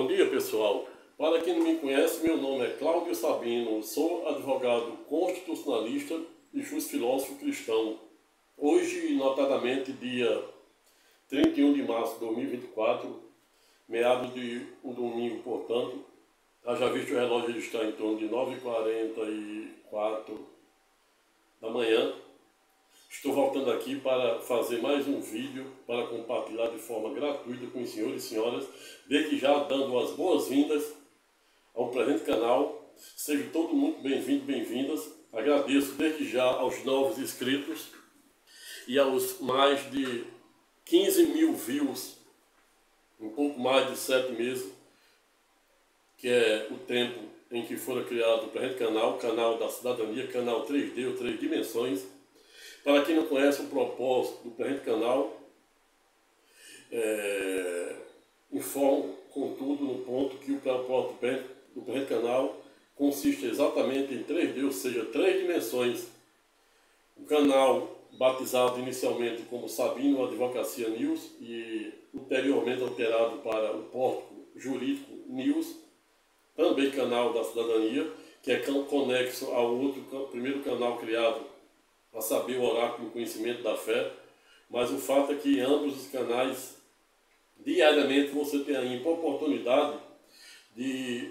Bom dia, pessoal. Para quem não me conhece, meu nome é Cláudio Sabino, sou advogado constitucionalista e juiz filósofo cristão. Hoje, notadamente, dia 31 de março de 2024, meados de um domingo, portanto, já visto o relógio está em torno de 9h44 da manhã. Estou voltando aqui para fazer mais um vídeo para compartilhar de forma gratuita com os senhores e senhoras, desde já dando as boas-vindas ao presente canal. Sejam todos muito bem-vindos, bem-vindas. Agradeço desde já aos novos inscritos e aos mais de 15 mil views em pouco mais de 7 meses, que é o tempo em que foi criado o presente canal, canal da cidadania, canal 3D ou 3 dimensões. Para quem não conhece o propósito do presente canal, informo, contudo, no ponto que o propósito do presente canal consiste exatamente em 3D, ou seja, 3 dimensões. O canal, batizado inicialmente como Sabino Advocacia News e ulteriormente alterado para o Pórtico Jurídico News, também canal da cidadania, que é conexo ao outro primeiro canal criado, a saber, o oráculo do conhecimento da fé. Mas o fato é que em ambos os canais, diariamente, você tem a oportunidade de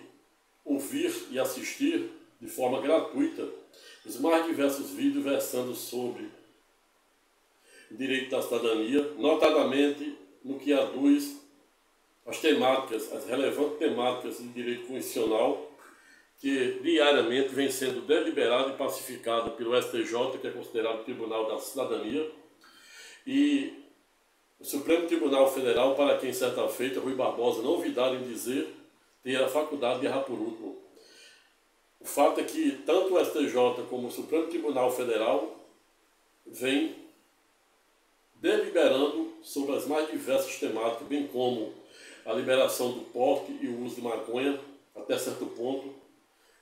ouvir e assistir de forma gratuita os mais diversos vídeos versando sobre o direito da cidadania, notadamente no que aduz as temáticas, as relevantes temáticas de direito constitucional, que diariamente vem sendo deliberado e pacificado pelo STJ, que é considerado o Tribunal da Cidadania, e o Supremo Tribunal Federal, para quem certa feita, Rui Barbosa, não ouvidaram em dizer, ter a faculdade de errar por último. O fato é que tanto o STJ como o Supremo Tribunal Federal vem deliberando sobre as mais diversas temáticas, bem como a liberação do porte e o uso de maconha, até certo ponto,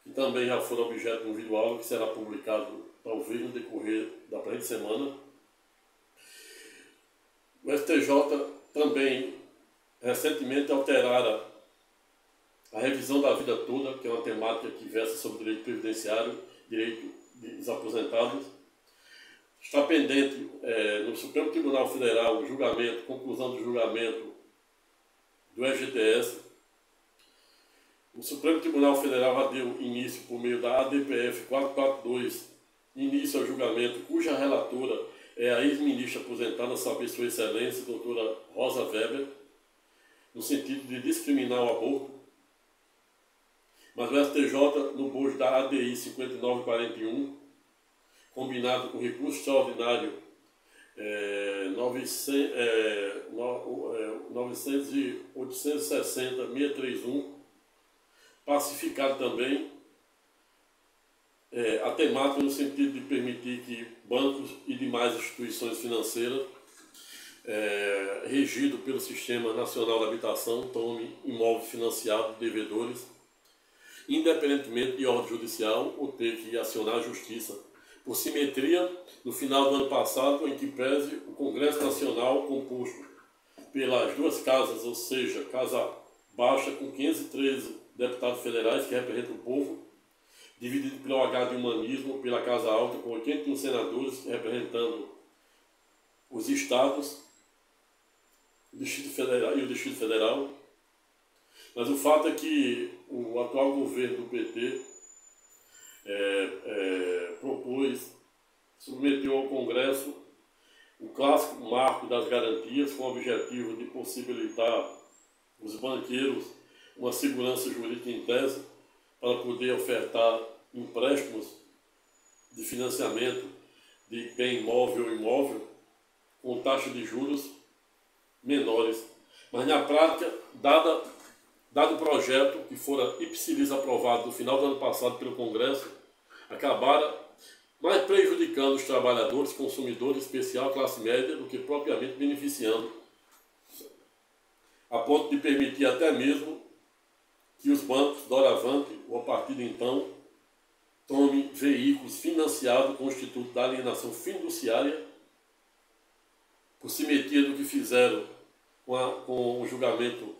que também já foram objeto de um vídeo-aula que será publicado talvez no decorrer da presente semana. O STJ também recentemente alterara a revisão da vida toda, que é uma temática que versa sobre direito previdenciário, direito dos aposentados. Está pendente no Supremo Tribunal Federal o julgamento, conclusão do julgamento do FGTS. O Supremo Tribunal Federal já deu início, por meio da ADPF 442, início ao julgamento, cuja relatora é a ex-ministra aposentada, a saber, Sua Excelência, doutora Rosa Weber, no sentido de discriminar o aborto. Mas o STJ, no bojo da ADI 5941, combinado com o recurso extraordinário 860-631, pacificado também a temática no sentido de permitir que bancos e demais instituições financeiras regido pelo Sistema Nacional de Habitação tome imóvel financiado de devedores, independentemente de ordem judicial ou ter que acionar a justiça. Por simetria, no final do ano passado, em que pese o Congresso Nacional, composto pelas duas casas, ou seja, Casa Baixa com 513 deputados federais que representam o povo, dividido pelo H de Humanismo, pela Casa Alta, com 81 senadores representando os estados, o Distrito Federal e o Distrito Federal. Mas o fato é que o atual governo do PT propôs, submeteu ao Congresso o clássico marco das garantias, com o objetivo de possibilitar os banqueiros uma segurança jurídica em tese para poder ofertar empréstimos de financiamento de bem imóvel ou imóvel com taxa de juros menores. Mas na prática, dado o projeto que fora ipsilis aprovado no final do ano passado pelo Congresso, acabaram mais prejudicando os trabalhadores, consumidores, especial classe média, do que propriamente beneficiando, a ponto de permitir até mesmo que os bancos, doravante, ou a partir de então, tomem veículos financiados com o Instituto da Alienação Fiduciária, por simetria do que fizeram com o julgamento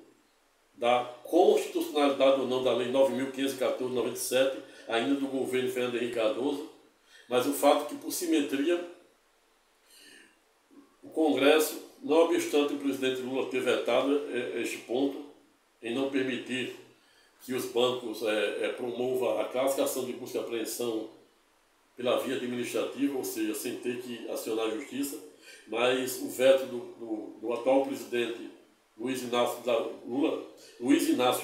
da constitucionalidade ou não da Lei 9.514/97, ainda do governo Fernando Henrique Cardoso, mas o fato é que, por simetria, o Congresso, não obstante o presidente Lula ter vetado este ponto, em não permitir que os bancos promovam a classificação de busca e apreensão pela via administrativa, ou seja, sem ter que acionar a justiça, mas o veto do atual presidente Luiz Inácio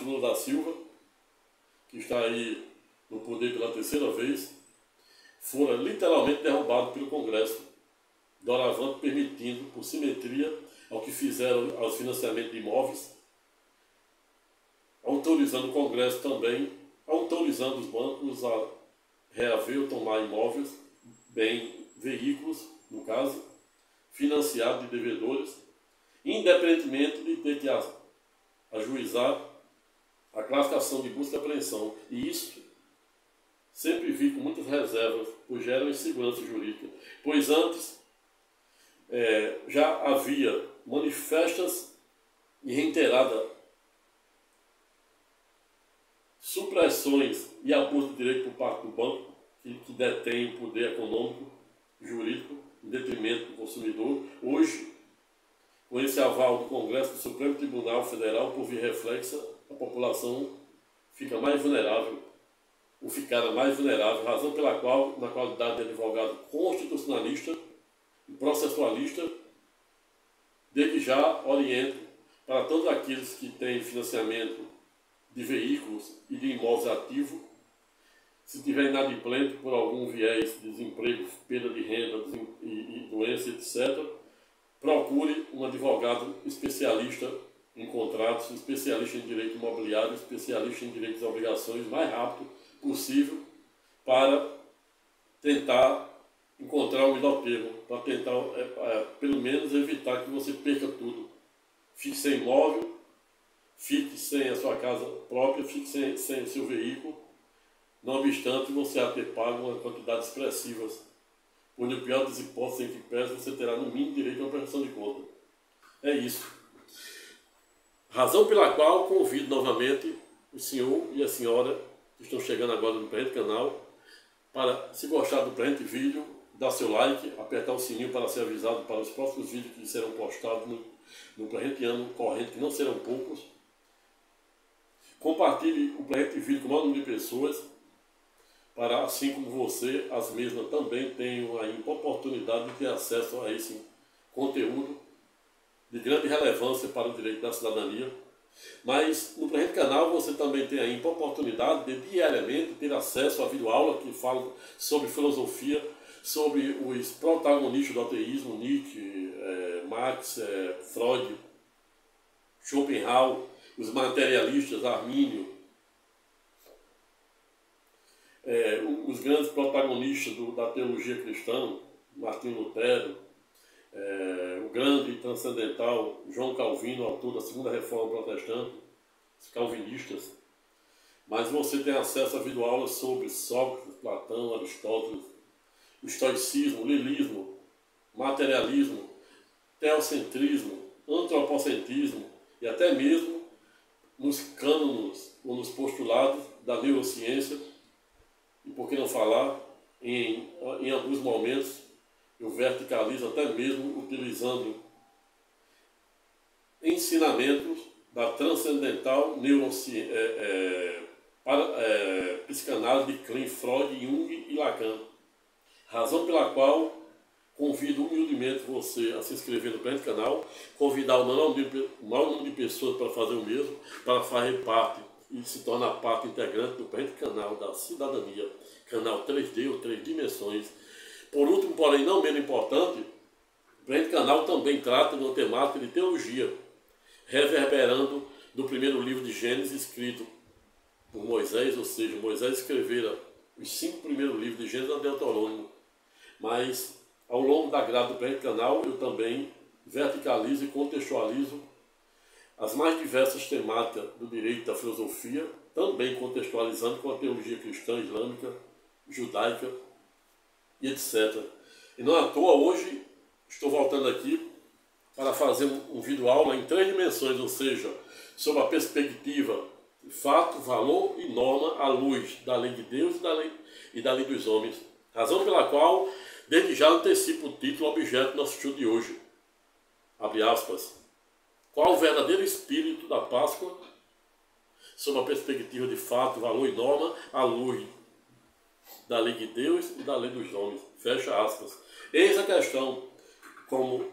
Lula da Silva, que está aí no poder pela terceira vez, fora literalmente derrubado pelo Congresso, doravante permitindo, por simetria, ao que fizeram aos financiamentos de imóveis, autorizando o Congresso também, autorizando os bancos a reaver ou tomar imóveis, veículos, no caso, financiados de devedores, independentemente de ter que ajuizar a classificação de busca e apreensão. E isso sempre vi com muitas reservas, pois gera insegurança jurídica. Pois antes já havia manifestas e reiteradas supressões e abuso de direito por parte do banco, que detém o poder econômico, jurídico, em detrimento do consumidor. Hoje, com esse aval do Congresso do Supremo Tribunal Federal, por via reflexa, a população fica mais vulnerável, ou ficara mais vulnerável, razão pela qual, na qualidade de advogado constitucionalista e processualista, desde já oriento para todos aqueles que têm financiamento de veículos e de imóveis ativos, se tiver inadimplente por algum viés, desemprego, perda de renda e doença, etc., procure um advogado especialista em contratos, especialista em direito imobiliário, especialista em direitos e obrigações, mais rápido possível, para tentar encontrar o melhor termo, para tentar, pelo menos, evitar que você perca tudo. Fique sem imóvel, fique sem a sua casa própria, fique sem o seu veículo, não obstante você a ter pago uma quantidade expressiva, pois no pior das hipóteses em que pese, você terá no mínimo direito a uma prestação de conta. É isso. Razão pela qual convido novamente o senhor e a senhora que estão chegando agora no presente canal, para, se gostar do presente vídeo, dar seu like, apertar o sininho para ser avisado para os próximos vídeos que serão postados no presente ano corrente, que não serão poucos. Compartilhe o presente vídeo com o maior número de pessoas, para, assim como você, as mesmas também tenham a oportunidade de ter acesso a esse conteúdo de grande relevância para o direito da cidadania. Mas no presente canal você também tem a oportunidade de diariamente ter acesso a videoaula que fala sobre filosofia, sobre os protagonistas do ateísmo, Nietzsche, Marx, Freud, Schopenhauer, os materialistas, Armínio, os grandes protagonistas da teologia cristã, Martinho Lutero, o grande e transcendental João Calvino, autor da Segunda Reforma Protestante, os calvinistas. Mas você tem acesso a videoaulas sobre Sócrates, Platão, Aristóteles, o estoicismo, o lilismo, materialismo, teocentrismo, antropocentrismo e até mesmo nos cânones ou nos postulados da neurociência. E por que não falar, em alguns momentos, eu verticalizo até mesmo utilizando ensinamentos da transcendental psicanálise de Klein, Freud, Jung e Lacan. Razão pela qual convido humildemente você a se inscrever no presente canal, convidar o maior número de pessoas para fazer o mesmo, para fazer parte e se tornar parte integrante do presente canal da cidadania, canal 3D ou 3 dimensões. Por último, porém não menos importante, o presente canal também trata de uma temática de teologia, reverberando do primeiro livro de Gênesis, escrito por Moisés, ou seja, Moisés escrevera os 5 primeiros livros de Gênesis a Deuteronômio. Mas, ao longo da grade do presente canal, eu também verticalizo e contextualizo as mais diversas temáticas do direito da filosofia, também contextualizando com a teologia cristã, islâmica, judaica e etc. E não à toa, hoje, estou voltando aqui para fazer um vídeo aula em 3 dimensões, ou seja, sob a perspectiva de fato, valor e norma à luz da lei de Deus e da lei dos homens. Razão pela qual, desde já antecipo o título objeto do nosso estudo de hoje. Abre aspas. Qual o verdadeiro espírito da Páscoa, sob a perspectiva de fato, valor e norma à luz da lei de Deus e da lei dos homens. Fecha aspas. Eis a questão, como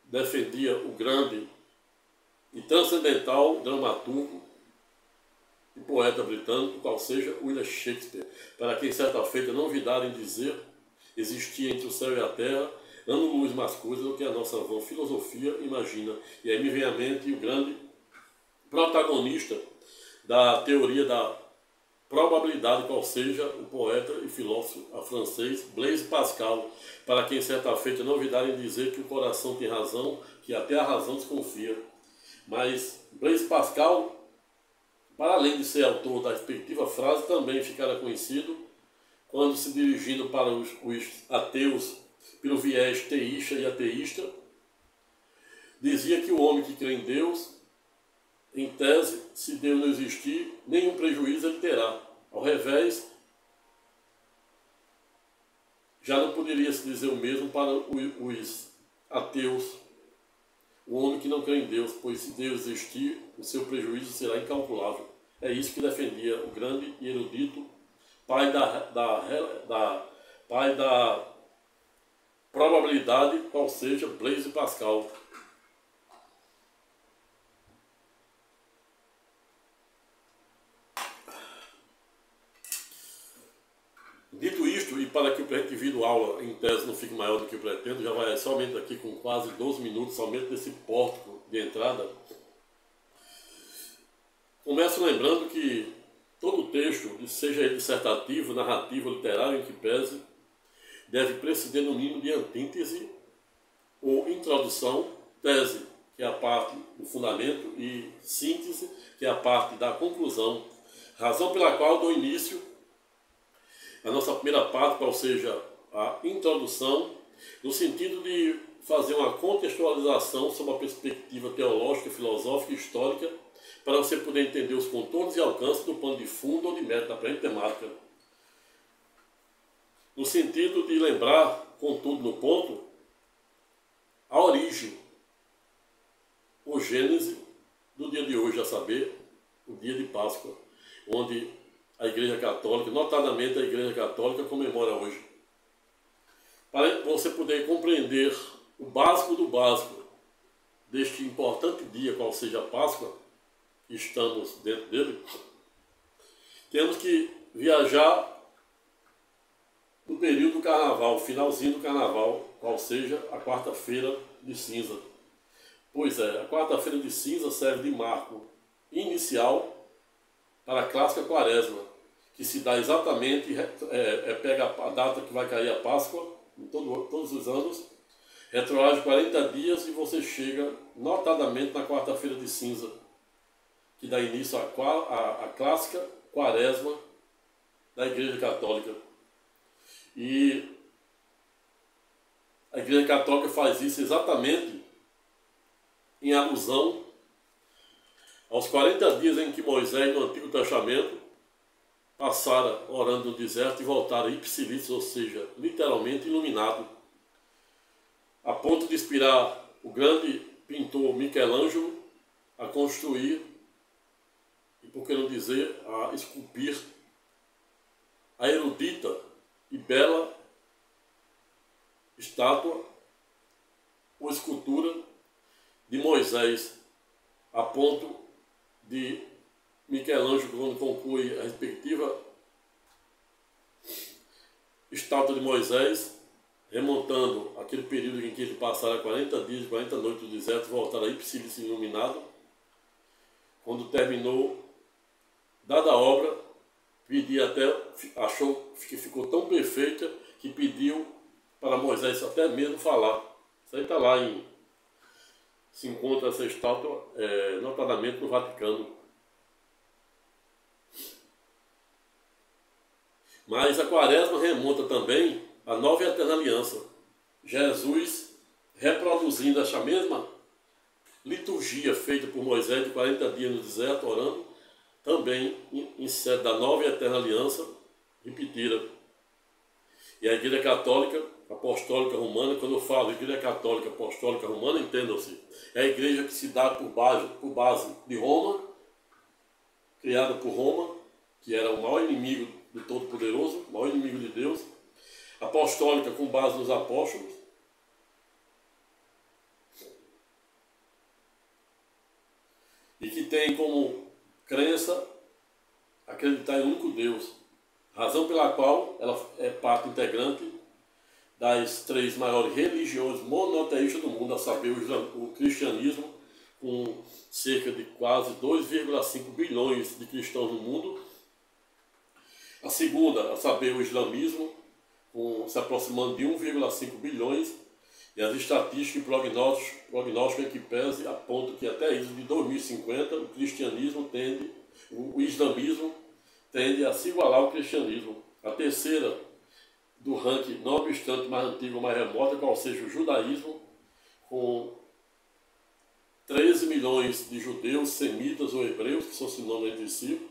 defendia o grande e transcendental dramaturgo e poeta britânico, qual seja William Shakespeare, para quem certa feita não novidade em dizer existia entre o céu e a terra ano-luz mais coisas do que a nossa vã filosofia imagina. E aí me vem à mente o grande protagonista da teoria da probabilidade, qual seja o poeta e filósofo francês Blaise Pascal, para quem certa feita não novidade em dizer que o coração tem razão, que até a razão desconfia. Mas Blaise Pascal, para além de ser autor da respectiva frase, também ficara conhecido quando, se dirigindo para os ateus pelo viés teísta e ateísta, dizia que o homem que crê em Deus, em tese, se Deus não existir, nenhum prejuízo ele terá. Ao revés, já não poderia se dizer o mesmo para os ateus, o homem que não crê em Deus, pois se Deus existir, o seu prejuízo será incalculável. É isso que defendia o grande e erudito pai da probabilidade, qual seja Blaise Pascal. Dito isto, e para que o presente vídeo aula em tese não fique maior do que eu pretendo, já vai somente aqui com quase 12 minutos, somente desse pórtico de entrada. Começo lembrando que todo texto, seja ele dissertativo, narrativo, literário, em que pese, deve preceder no mínimo de antítese ou introdução, tese, que é a parte do fundamento, e síntese, que é a parte da conclusão. Razão pela qual dou início à nossa primeira parte, qual seja a introdução, no sentido de fazer uma contextualização sob a perspectiva teológica, filosófica e histórica, para você poder entender os contornos e alcances do pano de fundo ou de mérito da presente temática. No sentido de lembrar, contudo, no ponto, a origem, o gênese do dia de hoje, a saber, o dia de Páscoa, onde a Igreja Católica, notadamente a Igreja Católica, comemora hoje. Para você poder compreender o básico do básico deste importante dia, qual seja a Páscoa, que estamos dentro dele, temos que viajar no período do Carnaval, finalzinho do Carnaval, qual seja a quarta-feira de cinza. Pois é, a quarta-feira de cinza serve de marco inicial para a clássica quaresma, que se dá exatamente, pega a data que vai cair a Páscoa, em todos os anos, retroage 40 dias e você chega notadamente na quarta-feira de cinza, que dá início à clássica quaresma da Igreja Católica. E a Igreja Católica faz isso exatamente em alusão aos 40 dias em que Moisés, no Antigo Testamento, passara orando no deserto e voltara ipsilis, ou seja, literalmente iluminado, a ponto de inspirar o grande pintor Michelangelo a construir, e por que não dizer, a esculpir a erudita e bela estátua ou escultura de Moisés, a ponto de Michelangelo, quando conclui a respectiva estátua de Moisés, remontando aquele período em que ele passara 40 dias, 40 noites no deserto, voltar a ipsilis iluminado, quando terminou, dada a obra, achou que ficou tão perfeita que pediu para Moisés até mesmo falar. Isso aí está lá se encontra essa estátua, notadamente no Vaticano. Mas a quaresma remonta também à nova e eterna aliança. Jesus reproduzindo essa mesma liturgia feita por Moisés de 40 dias no deserto, orando, também insere da nova e eterna aliança repetida. E a Igreja Católica Apostólica Romana, quando eu falo Igreja Católica Apostólica Romana, entendam-se, é a igreja que se dá por base de Roma, criada por Roma, que era o maior inimigo do Todo-Poderoso, o maior inimigo de Deus, apostólica com base nos apóstolos, e que tem como crença acreditar em um único Deus, razão pela qual ela é parte integrante das 3 maiores religiões monoteístas do mundo, a saber, o cristianismo, com cerca de quase 2,5 bilhões de cristãos no mundo. A segunda, a saber, o islamismo, se aproximando de 1,5 bilhões. E as estatísticas e prognósticos em que pese apontam que até isso de 2050 o cristianismo o islamismo tende a se igualar ao cristianismo. A terceira do ranking, não obstante mais antigo ou mais remota, qual seja o judaísmo, com 13 milhões de judeus, semitas ou hebreus, que são sinônimos entre si,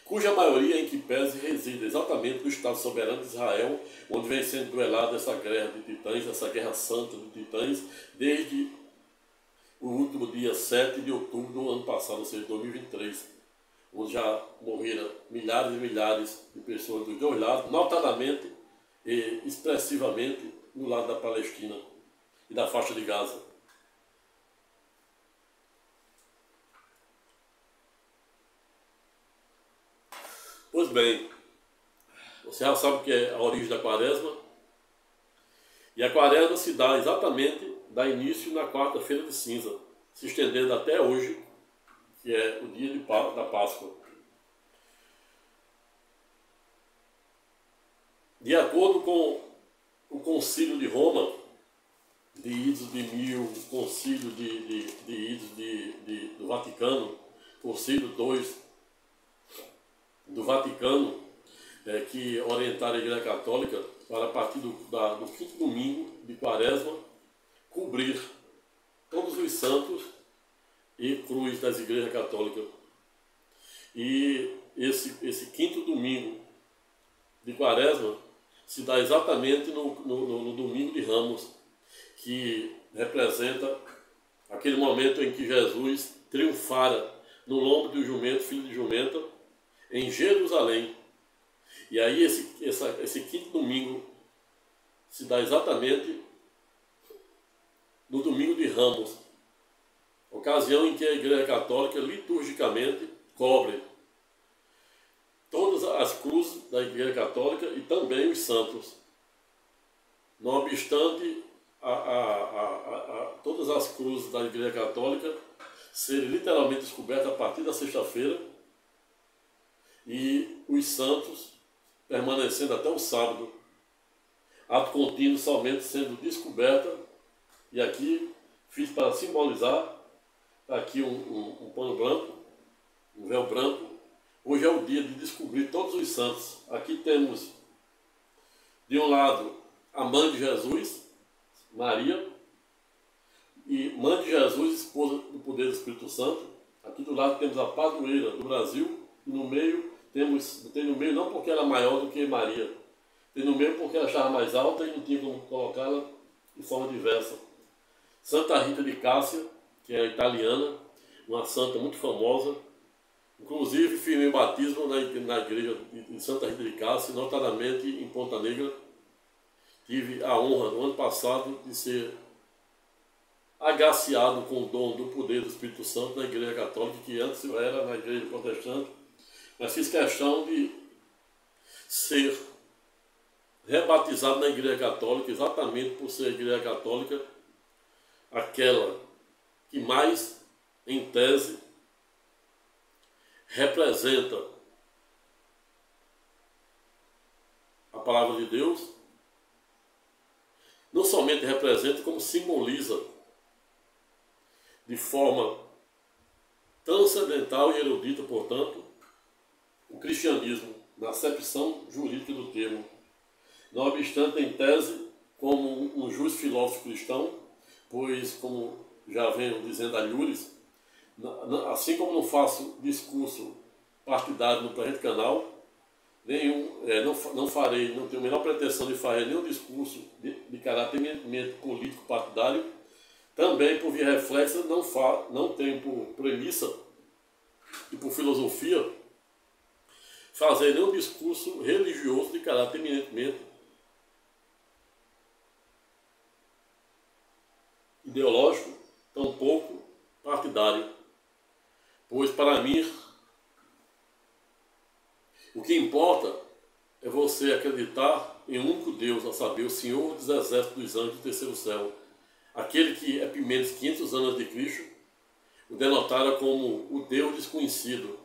cuja maioria, em que pese, reside exatamente no Estado soberano de Israel, onde vem sendo duelada essa guerra de titãs, essa guerra santa de titãs, desde o último dia 7 de outubro do ano passado, ou seja, 2023, onde já morreram milhares e milhares de pessoas dos dois lados, notadamente e expressivamente no lado da Palestina e da faixa de Gaza. Pois bem, você já sabe o que é a origem da quaresma. E a quaresma se dá exatamente, dá início na quarta-feira de cinza, se estendendo até hoje, que é o dia da Páscoa. De acordo com o Concílio de Roma, de idos de 1000, o Concílio de idos do Vaticano, Concílio 2 do Vaticano, que orientaram a Igreja Católica para, a partir do 5º domingo de Quaresma, cobrir todos os santos e cruz das Igrejas Católicas. E esse 5º domingo de Quaresma se dá exatamente no domingo de Ramos, que representa aquele momento em que Jesus triunfara no lombo do jumento, filho de jumenta, em Jerusalém. E aí esse 5º domingo se dá exatamente no domingo de Ramos, ocasião em que a Igreja Católica liturgicamente cobre todas as cruzes da Igreja Católica e também os santos. Não obstante todas as cruzes da Igreja Católica serem literalmente descobertas a partir da sexta-feira e os santos permanecendo até o sábado, ato contínuo somente sendo descoberta. E aqui fiz para simbolizar, aqui um pano branco, um véu branco. Hoje é o dia de descobrir todos os santos. Aqui temos, de um lado, a mãe de Jesus, Maria, e mãe de Jesus, esposa do poder do Espírito Santo. Aqui do lado temos a padroeira do Brasil, e no meio tem no meio não porque ela é maior do que Maria, tem no meio porque ela estava mais alta e não tinha como colocá-la de forma diversa. Santa Rita de Cássia, que é italiana, uma santa muito famosa. Inclusive, fiz meu batismo na igreja de Santa Rita de Cássia, notadamente em Ponta Negra. Tive a honra, no ano passado, de ser agraciado com o dom do poder do Espírito Santo na Igreja Católica, que antes eu era na Igreja Protestante, mas fiz questão de ser rebatizado na Igreja Católica, exatamente por ser a Igreja Católica aquela que mais, em tese, representa a palavra de Deus, não somente representa, como simboliza de forma transcendental e erudita, portanto, o cristianismo, na acepção jurídica do termo. Não obstante, em tese, como um justo filósofo cristão, pois, como já venho dizendo a Yuris, assim como não faço discurso partidário no presente canal, não farei, não tenho a menor pretensão de fazer nenhum discurso de caráter eminentemente político partidário, também por via reflexa não tenho por premissa e por filosofia fazer nenhum discurso religioso de caráter eminentemente ideológico, tampouco partidário. Pois para mim, o que importa é você acreditar em um único Deus, a saber, o Senhor dos Exércitos dos Anjos do terceiro céu, aquele que Epimenes, 500 anos de Cristo, o denotara como o Deus desconhecido,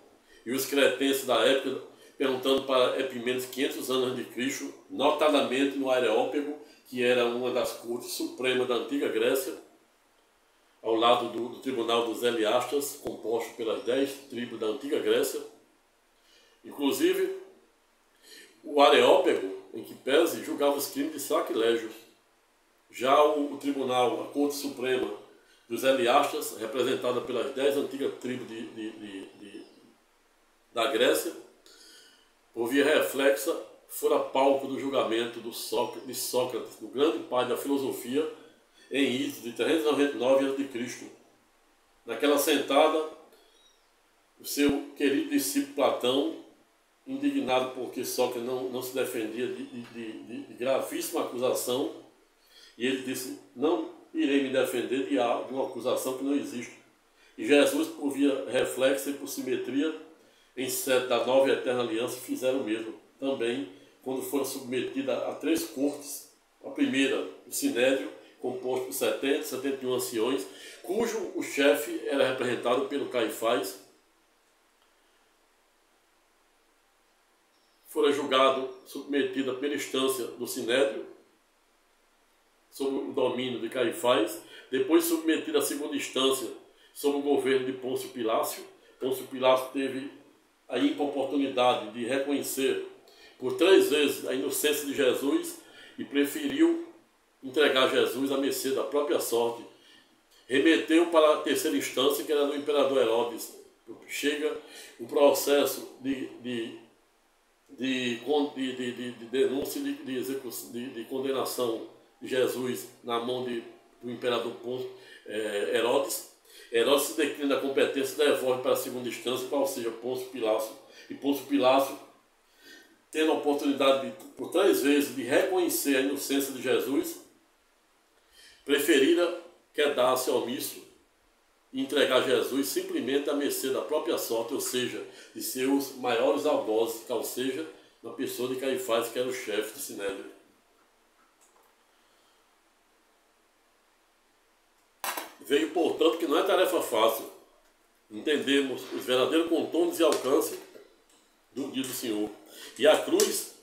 e os cretenses da época, perguntando para Epimenes, 500 anos de Cristo, notadamente no Areópago, que era uma das cortes supremas da antiga Grécia, ao lado do tribunal dos Heliastas, composto pelas 10 tribos da antiga Grécia. Inclusive, o Areópago, em que pese, julgava os crimes de sacrilégio. Já o tribunal, a Corte Suprema dos Heliastas, representada pelas 10 antigas tribos da Grécia, por via reflexa, fora palco do julgamento de Sócrates, do grande pai da filosofia, em Isis de 399 a.C. Naquela sentada, o seu querido discípulo Platão, indignado porque Sócrates não se defendia de gravíssima acusação, e ele disse: não irei me defender de uma acusação que não existe. E Jesus, por via reflexa e por simetria, em sede da nova e eterna aliança, fizeram o mesmo. Também, quando foram submetidos a 3 cortes, a primeira, o Sinédrio, composto por 71 anciões, cujo o chefe era representado pelo Caifás, fora julgado, submetida pela instância do Sinédrio, sob o domínio de Caifás, depois submetida à segunda instância, sob o governo de Pôncio Pilácio. Pôncio Pilácio teve a oportunidade de reconhecer por 3 vezes a inocência de Jesus e preferiu entregar Jesus à mercê da própria sorte. Remeteu para a terceira instância, que era do imperador Herodes. Chega o processo de denúncia de condenação de Jesus na mão do imperador Herodes. Herodes se declina da competência e devolve para a segunda instância, qual seja Pôncio Pilácio. E Pôncio Pilácio, tendo a oportunidade por 3 vezes de reconhecer a inocência de Jesus, preferira quedar-se omisso e entregar Jesus simplesmente à mercê da própria sorte, ou seja, de seus maiores algozes, ou seja, na pessoa de Caifás, que era o chefe do Sinédrio. Veio, portanto, que não é tarefa fácil entendermos os verdadeiros contornos e alcances do dia do Senhor. E a cruz,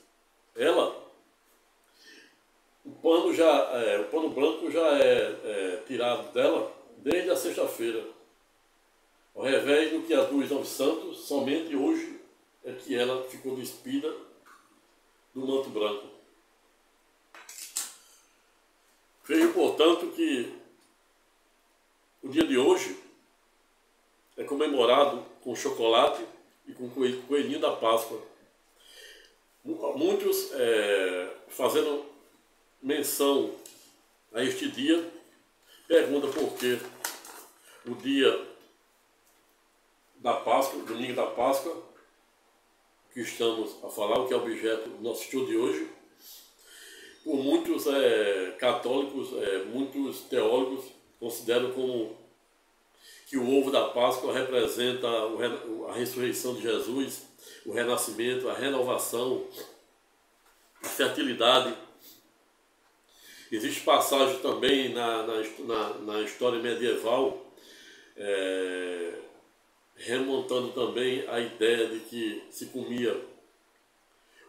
o pano branco já é tirado dela desde a sexta-feira. Ao revés do que aduz aos santos, somente hoje é que ela ficou despida do manto branco. Veio, portanto, que o dia de hoje é comemorado com chocolate e com coelhinho da Páscoa. Muitos fazendo menção a este dia, perguntam por que o dia da Páscoa, domingo da Páscoa, que estamos a falar, o que é objeto do nosso estudo de hoje, por muitos católicos, muitos teólogos consideram como que o ovo da Páscoa representa a ressurreição de Jesus, o renascimento, a renovação, a fertilidade. Existe passagem também na história medieval, remontando também a ideia de que se comia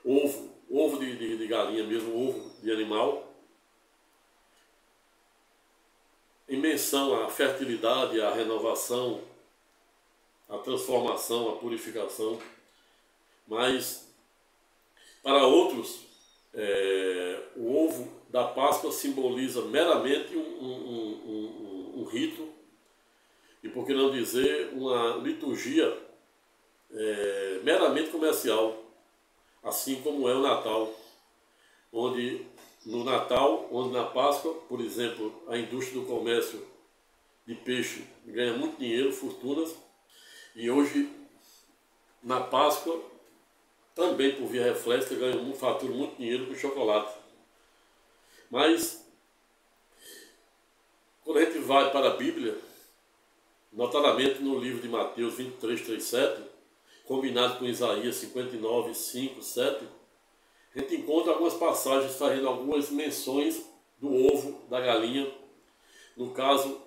ovo de galinha mesmo, ovo de animal, em menção à fertilidade, à renovação, à transformação, à purificação. Mas, para outros, o ovo da Páscoa simboliza meramente um rito, e por que não dizer uma liturgia meramente comercial, assim como é o Natal, onde na Páscoa, por exemplo, a indústria do comércio de peixe ganha muito dinheiro, fortunas, e hoje na Páscoa também por via reflexa fatura muito dinheiro com chocolate. Mas quando a gente vai para a Bíblia, notadamente no livro de Mateus 23, 3, 7, combinado com Isaías 59, 5, 7, a gente encontra algumas passagens fazendo algumas menções do ovo, da galinha. No caso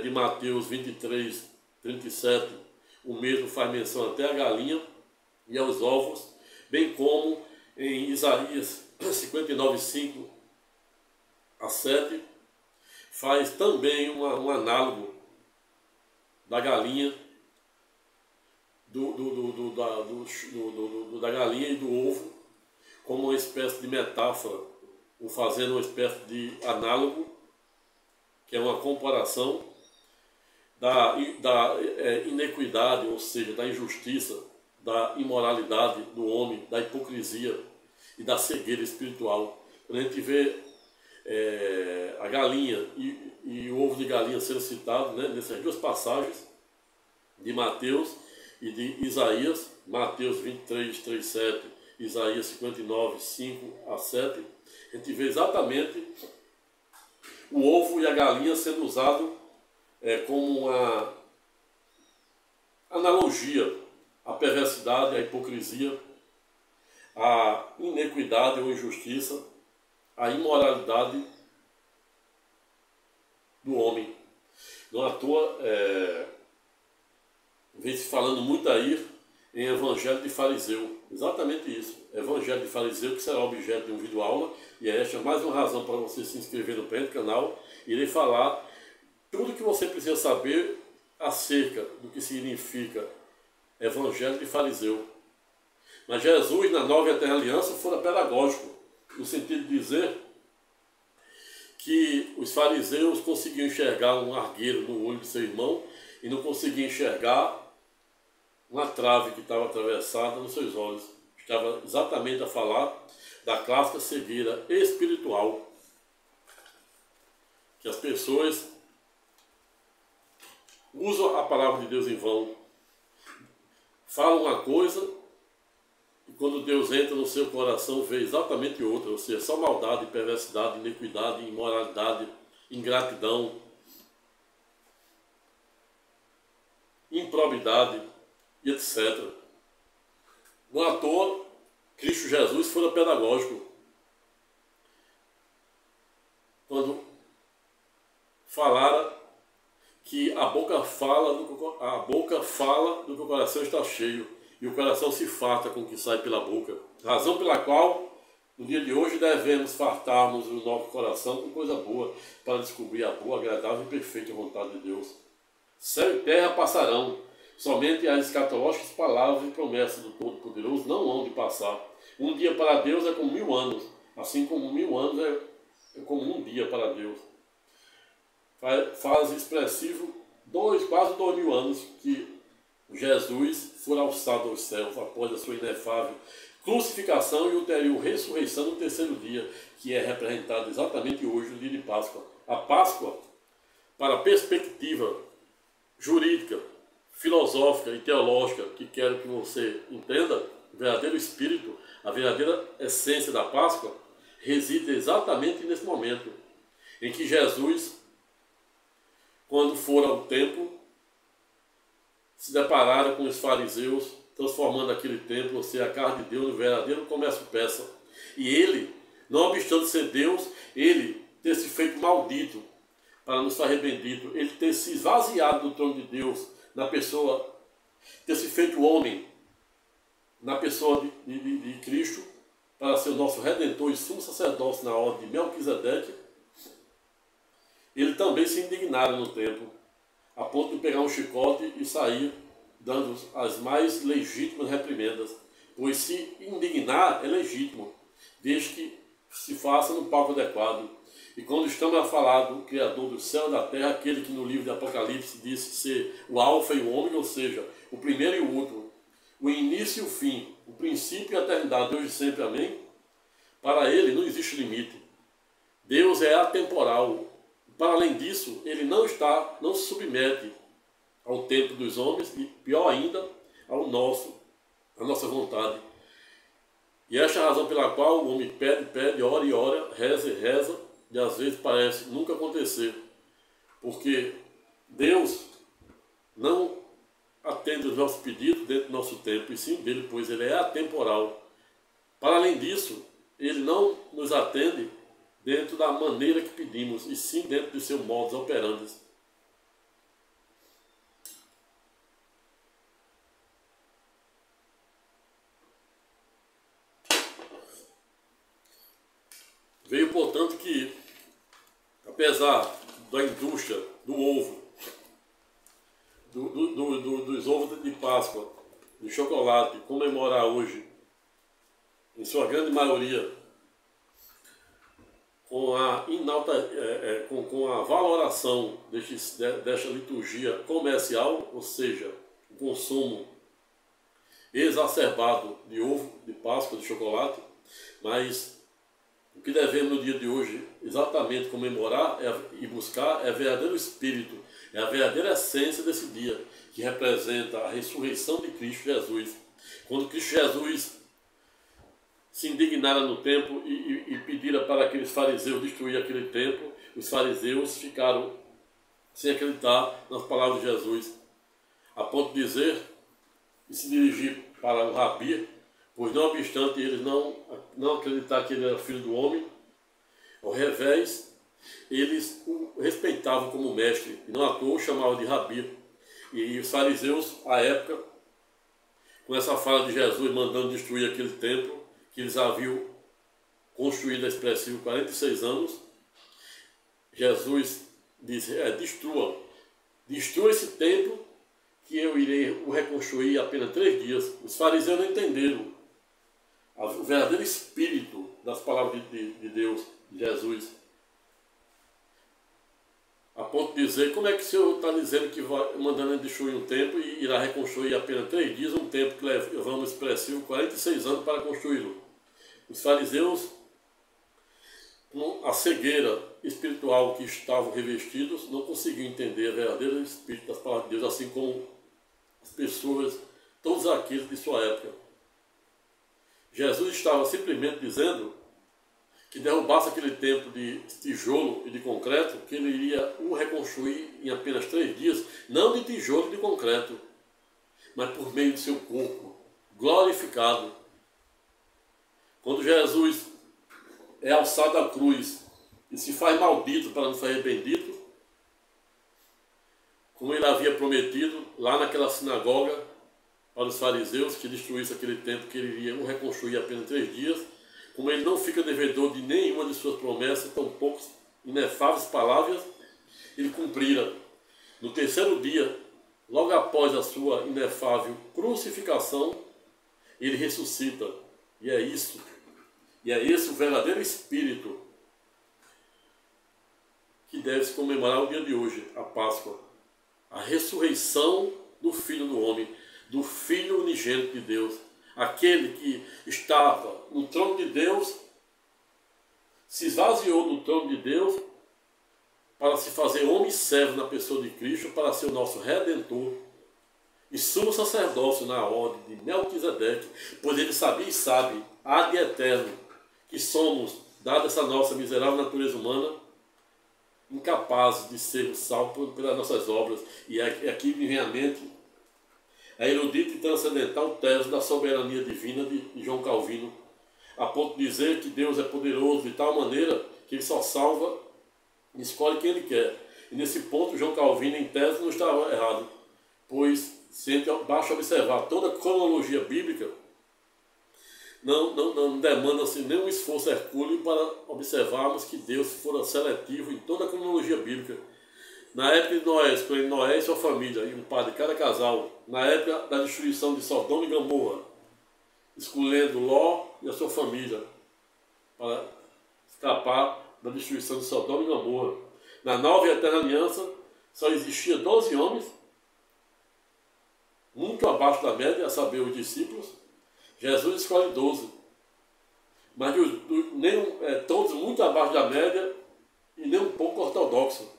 de Mateus 23, 37, o mesmo faz menção até à galinha e aos ovos, bem como em Isaías 59, 5 a 7, faz também um análogo da galinha, da galinha e do ovo, como uma espécie de metáfora, ou fazendo uma espécie de análogo, que é uma comparação da inequidade, ou seja, da injustiça, da imoralidade do homem, da hipocrisia e da cegueira espiritual. Quando a gente vê a galinha e o ovo de galinha sendo citado, né, nessas duas passagens de Mateus e de Isaías, Mateus 23, 3, 7, Isaías 59, 5 a 7, a gente vê exatamente o ovo e a galinha sendo usado como uma analogia à perversidade, à hipocrisia, à inequidade ou injustiça, à imoralidade do homem. Não à toa, vem se falando muito aí em Evangelho de Fariseu. Exatamente isso. Evangelho de Fariseu, que será objeto de um vídeo aula, e esta é mais uma razão para você se inscrever no canal. Irei falar tudo que você precisa saber acerca do que significa Evangelho de Fariseu. Mas Jesus, na Nova e Eterna Aliança, fora pedagógico, no sentido de dizer que os fariseus conseguiam enxergar um argueiro no olho de seu irmão e não conseguiam enxergar uma trave que estava atravessada nos seus olhos. Estava exatamente a falar da clássica cegueira espiritual, que as pessoas usam a palavra de Deus em vão, falam uma coisa e quando Deus entra no seu coração vê exatamente outra, ou seja, só maldade, perversidade, iniquidade, imoralidade, ingratidão, improbidade e etc. Não à toa, Cristo Jesus fora pedagógico quando falara que a boca fala do que o coração está cheio, e o coração se farta com o que sai pela boca. Razão pela qual, no dia de hoje, devemos fartarmos o nosso coração com coisa boa, para descobrir a boa, agradável e perfeita vontade de Deus. Céu e terra passarão, somente as escatológicas palavras e promessas do Todo-Poderoso não hão de passar. Um dia para Deus é como 1000 anos, assim como 1000 anos é como um dia para Deus. Faz expressivo quase 2000 anos que Jesus foi alçado aos céus após a sua inefável crucificação e ulterior ressurreição no terceiro dia, que é representado exatamente hoje, no dia de Páscoa. A Páscoa, para a perspectiva jurídica, filosófica e teológica, que quero que você entenda, o verdadeiro espírito, a verdadeira essência da Páscoa, reside exatamente nesse momento, em que Jesus, quando for ao templo, se depararam com os fariseus, transformando aquele templo, ou seja, a casa de Deus, no verdadeiro comércio persa. E ele, não obstante ser Deus, ele ter se feito maldito, para nos fazer bendito, ele ter se esvaziado do trono de Deus, na pessoa, ter se feito homem, na pessoa de Cristo, para ser o nosso Redentor e sumo sacerdócio na ordem de Melquisedeque, ele também se indignaram no templo, a ponto de pegar um chicote e sair dando as mais legítimas reprimendas, pois se indignar é legítimo, desde que se faça no palco adequado. E quando estamos a falar do Criador do céu e da terra, aquele que no livro de Apocalipse disse ser o alfa e o ômega, ou seja, o primeiro e o último, o início e o fim, o princípio e a eternidade, hoje e sempre, amém? Para ele não existe limite. Deus é atemporal. Para além disso, ele não se submete ao tempo dos homens e, pior ainda, à nossa vontade. E esta é a razão pela qual o homem pede, ora e ora, reza e reza, e às vezes parece nunca acontecer. Porque Deus não atende os nossos pedidos dentro do nosso tempo, e sim dele, pois ele é atemporal. Para além disso, ele não nos atende dentro da maneira que pedimos, e sim dentro de seu modus operandi. Veio, portanto, que, apesar da indústria do ovo, dos ovos de Páscoa, do chocolate, comemorar hoje, em sua grande maioria, com a valoração desta liturgia comercial, ou seja, o consumo exacerbado de ovo, de Páscoa, de chocolate, mas o que devemos no dia de hoje exatamente comemorar e buscar é o verdadeiro espírito, é a verdadeira essência desse dia, que representa a ressurreição de Cristo Jesus. Quando Cristo Jesus se indignara no templo e pedira para aqueles fariseus destruir aquele templo, os fariseus ficaram sem acreditar nas palavras de Jesus, a ponto de dizer e se dirigir para o Rabi, pois não obstante eles não acreditar que ele era filho do homem, ao revés, eles o respeitavam como mestre, e não à toa o chamavam de Rabi. E os fariseus, à época, com essa fala de Jesus mandando destruir aquele templo, que eles haviam construído expressivo 46 anos, Jesus disse, destrua esse templo, que eu irei o reconstruir em apenas 3 dias. Os fariseus não entenderam o verdadeiro espírito das palavras de Deus, de Jesus, a ponto de dizer, como é que o Senhor está dizendo que vai mandando ele destruir um templo e irá reconstruir em apenas 3 dias um templo que levamos expressivo 46 anos para construí-lo? Os fariseus, com a cegueira espiritual que estavam revestidos, não conseguiam entender o verdadeiro espírito das palavras de Deus, assim como as pessoas, todos aqueles de sua época. Jesus estava simplesmente dizendo que derrubasse aquele templo de tijolo e de concreto, que ele iria o reconstruir em apenas 3 dias, não de tijolo e de concreto, mas por meio do seu corpo glorificado. Quando Jesus é alçado à cruz e se faz maldito para não sair bendito, como ele havia prometido lá naquela sinagoga para os fariseus, que destruísse aquele templo, que ele iria o reconstruir em apenas 3 dias, como ele não fica devedor de nenhuma de suas promessas, tão poucas inefáveis palavras, ele cumprira. No 3º dia, logo após a sua inefável crucificação, ele ressuscita. E é esse o verdadeiro espírito que deve se comemorar o dia de hoje, a Páscoa. A ressurreição do Filho do Homem, do Filho unigênito de Deus. Aquele que estava no trono de Deus, se esvaziou do trono de Deus para se fazer homem e servo na pessoa de Cristo, para ser o nosso Redentor e sumo sacerdócio na ordem de Melquisedeque, pois ele sabia e sabe, há de eterno, que somos, dada essa nossa miserável natureza humana, incapazes de sermos salvos pelas nossas obras. E aqui me vem à mente a erudita e transcendental tese da soberania divina de João Calvino, a ponto de dizer que Deus é poderoso de tal maneira que ele só salva e escolhe quem ele quer. E nesse ponto João Calvino, em tese, não estava errado, pois basta observar toda a cronologia bíblica, não demanda-se nenhum esforço hercúleo para observarmos que Deus fora seletivo em toda a cronologia bíblica. Na época de Noé, escolhendo Noé e sua família, e um par de cada casal. Na época da destruição de Sodoma e Gomorra, escolhendo Ló e a sua família, para escapar da destruição de Sodoma e Gomorra. Na nova e eterna aliança só existia 12 homens, muito abaixo da média, a saber, os discípulos. Jesus escolhe 12, mas todos muito abaixo da média e nem um pouco ortodoxo.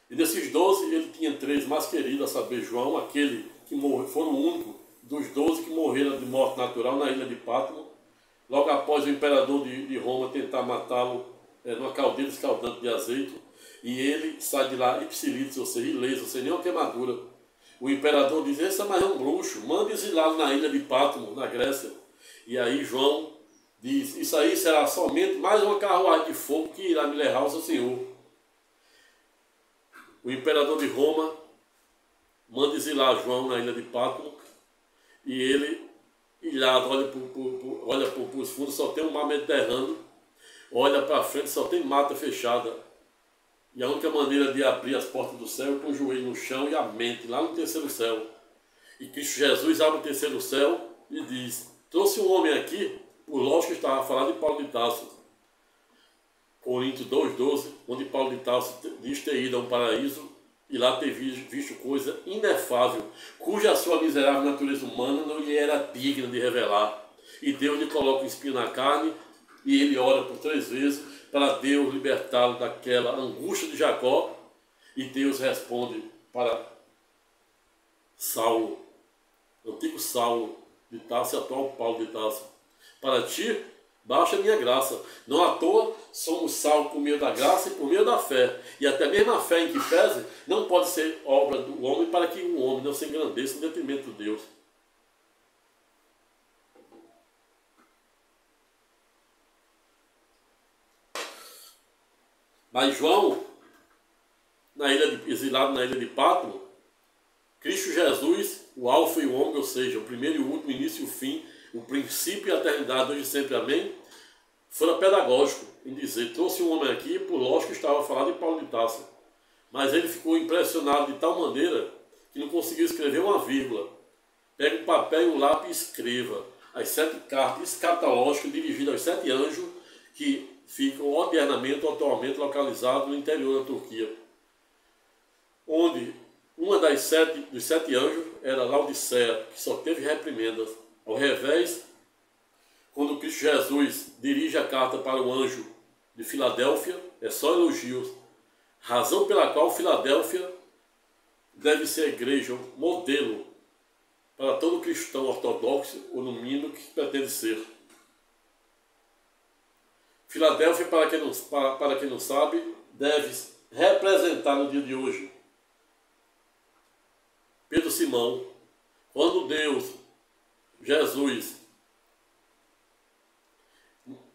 E desses 12, ele tinha 3 mais queridos, a saber, João, aquele que morreu, foi o único dos 12 que morreram de morte natural na ilha de Pátmos, logo após o imperador de Roma tentar matá-lo numa caldeira escaldante de azeite, e ele sai de lá ipsilítico, ou seja, ileso, sem nenhuma queimadura. O imperador diz: esse é mais um bruxo, manda exilá-lo na ilha de Pátmos, na Grécia. E aí João diz: isso aí será somente mais uma carruagem de fogo que irá me levar ao seu Senhor. O imperador de Roma manda exilar João na ilha de Pátmos, e ele, ilhado, olha para os fundos, só tem um mar Mediterrâneo, olha para frente, só tem mata fechada. E a única maneira de abrir as portas do céu é com o joelho no chão e a mente lá no terceiro céu. E Cristo Jesus abre o terceiro céu e diz: trouxe um homem aqui, por lógico que estava falando de Paulo de Tarso. Coríntios 2,12, onde Paulo de Tarso diz ter ido a um paraíso e lá ter visto coisa inefável, cuja sua miserável natureza humana não lhe era digna de revelar. E Deus lhe coloca um espinho na carne e ele ora por 3 vezes para Deus libertá-lo daquela angústia de Jacó. E Deus responde para Saulo, antigo Saulo de Tarso e atual Paulo de Tarso: para ti baixa a minha graça. Não à toa somos salvos por meio da graça e por meio da fé. E até mesmo a fé em que pese não pode ser obra do homem, para que um homem não se engrandeça em detrimento de Deus. Mas João, exilado na ilha de Pátmos, Cristo Jesus, o alfa e o ômega, ou seja, o primeiro e o último, o início e o fim, o princípio e a eternidade, hoje e sempre, amém, fora pedagógico em dizer: trouxe um homem aqui, por lógico estava falando de Paulo de Tarso. Mas ele ficou impressionado de tal maneira que não conseguiu escrever uma vírgula. Pega um papel e um lápis e escreva as 7 cartas escatológicas dirigidas aos 7 anjos que ficam odiernamente ou atualmente localizados no interior da Turquia. Onde uma dos 7 anjos era Laodiceia, que só teve reprimendas. Ao revés, quando Cristo Jesus dirige a carta para o anjo de Filadélfia, é só elogios. Razão pela qual Filadélfia deve ser a igreja modelo para todo cristão ortodoxo, ou no mínimo que pretende ser. Filadélfia, para quem não sabe, deve representar no dia de hoje Pedro Simão. Quando Jesus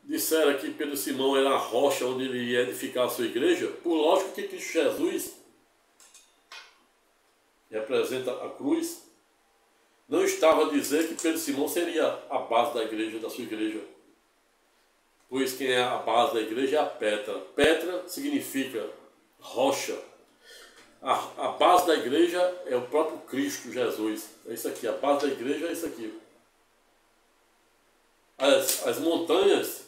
dissera que Pedro Simão era a rocha onde ele ia edificar a sua igreja, por lógico que Cristo Jesus representa a cruz, não estava a dizer que Pedro Simão seria a base da igreja, da sua igreja. Pois quem é a base da igreja é a Petra. Petra significa rocha. A base da igreja é o próprio Cristo Jesus. É isso aqui, a base da igreja é isso aqui. As montanhas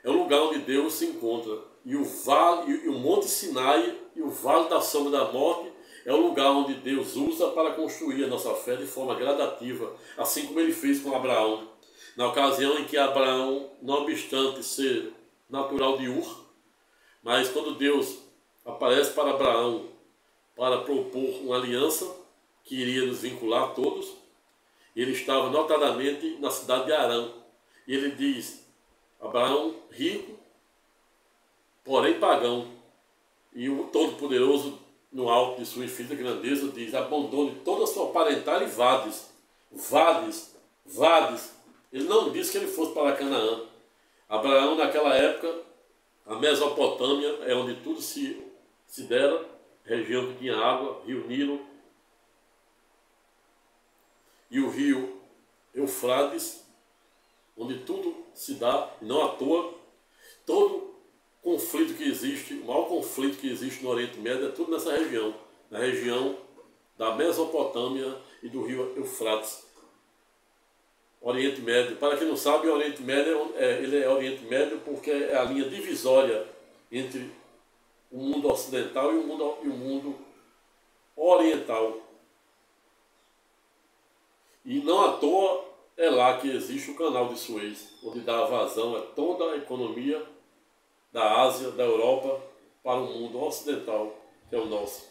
é o lugar onde Deus se encontra. E o Monte Sinai e o Vale da Sombra da Morte é o lugar onde Deus usa para construir a nossa fé de forma gradativa, assim como ele fez com Abraão. Na ocasião em que Abraão, não obstante ser natural de Ur, mas quando Deus aparece para Abraão para propor uma aliança que iria nos vincular a todos, ele estava notadamente na cidade de Arã. E ele diz: Abraão, rico, porém pagão, e o Todo-Poderoso, no alto de sua infinita grandeza, diz: abandone toda a sua parentela e vades. Ele não disse que ele fosse para Canaã. Abraão, naquela época, a Mesopotâmia é onde tudo se dera, região que tinha água, rio Nilo e o rio Eufrates, onde tudo se dá, e não à toa. Todo conflito que existe, o maior conflito que existe no Oriente Médio é tudo nessa região, na região da Mesopotâmia e do rio Eufrates. Oriente Médio. Para quem não sabe, o Oriente Médio ele é Oriente Médio porque é a linha divisória entre o mundo ocidental e o mundo oriental. E não à toa é lá que existe o canal de Suez, onde dá vazão a toda a economia da Ásia, da Europa, para o mundo ocidental, que é o nosso.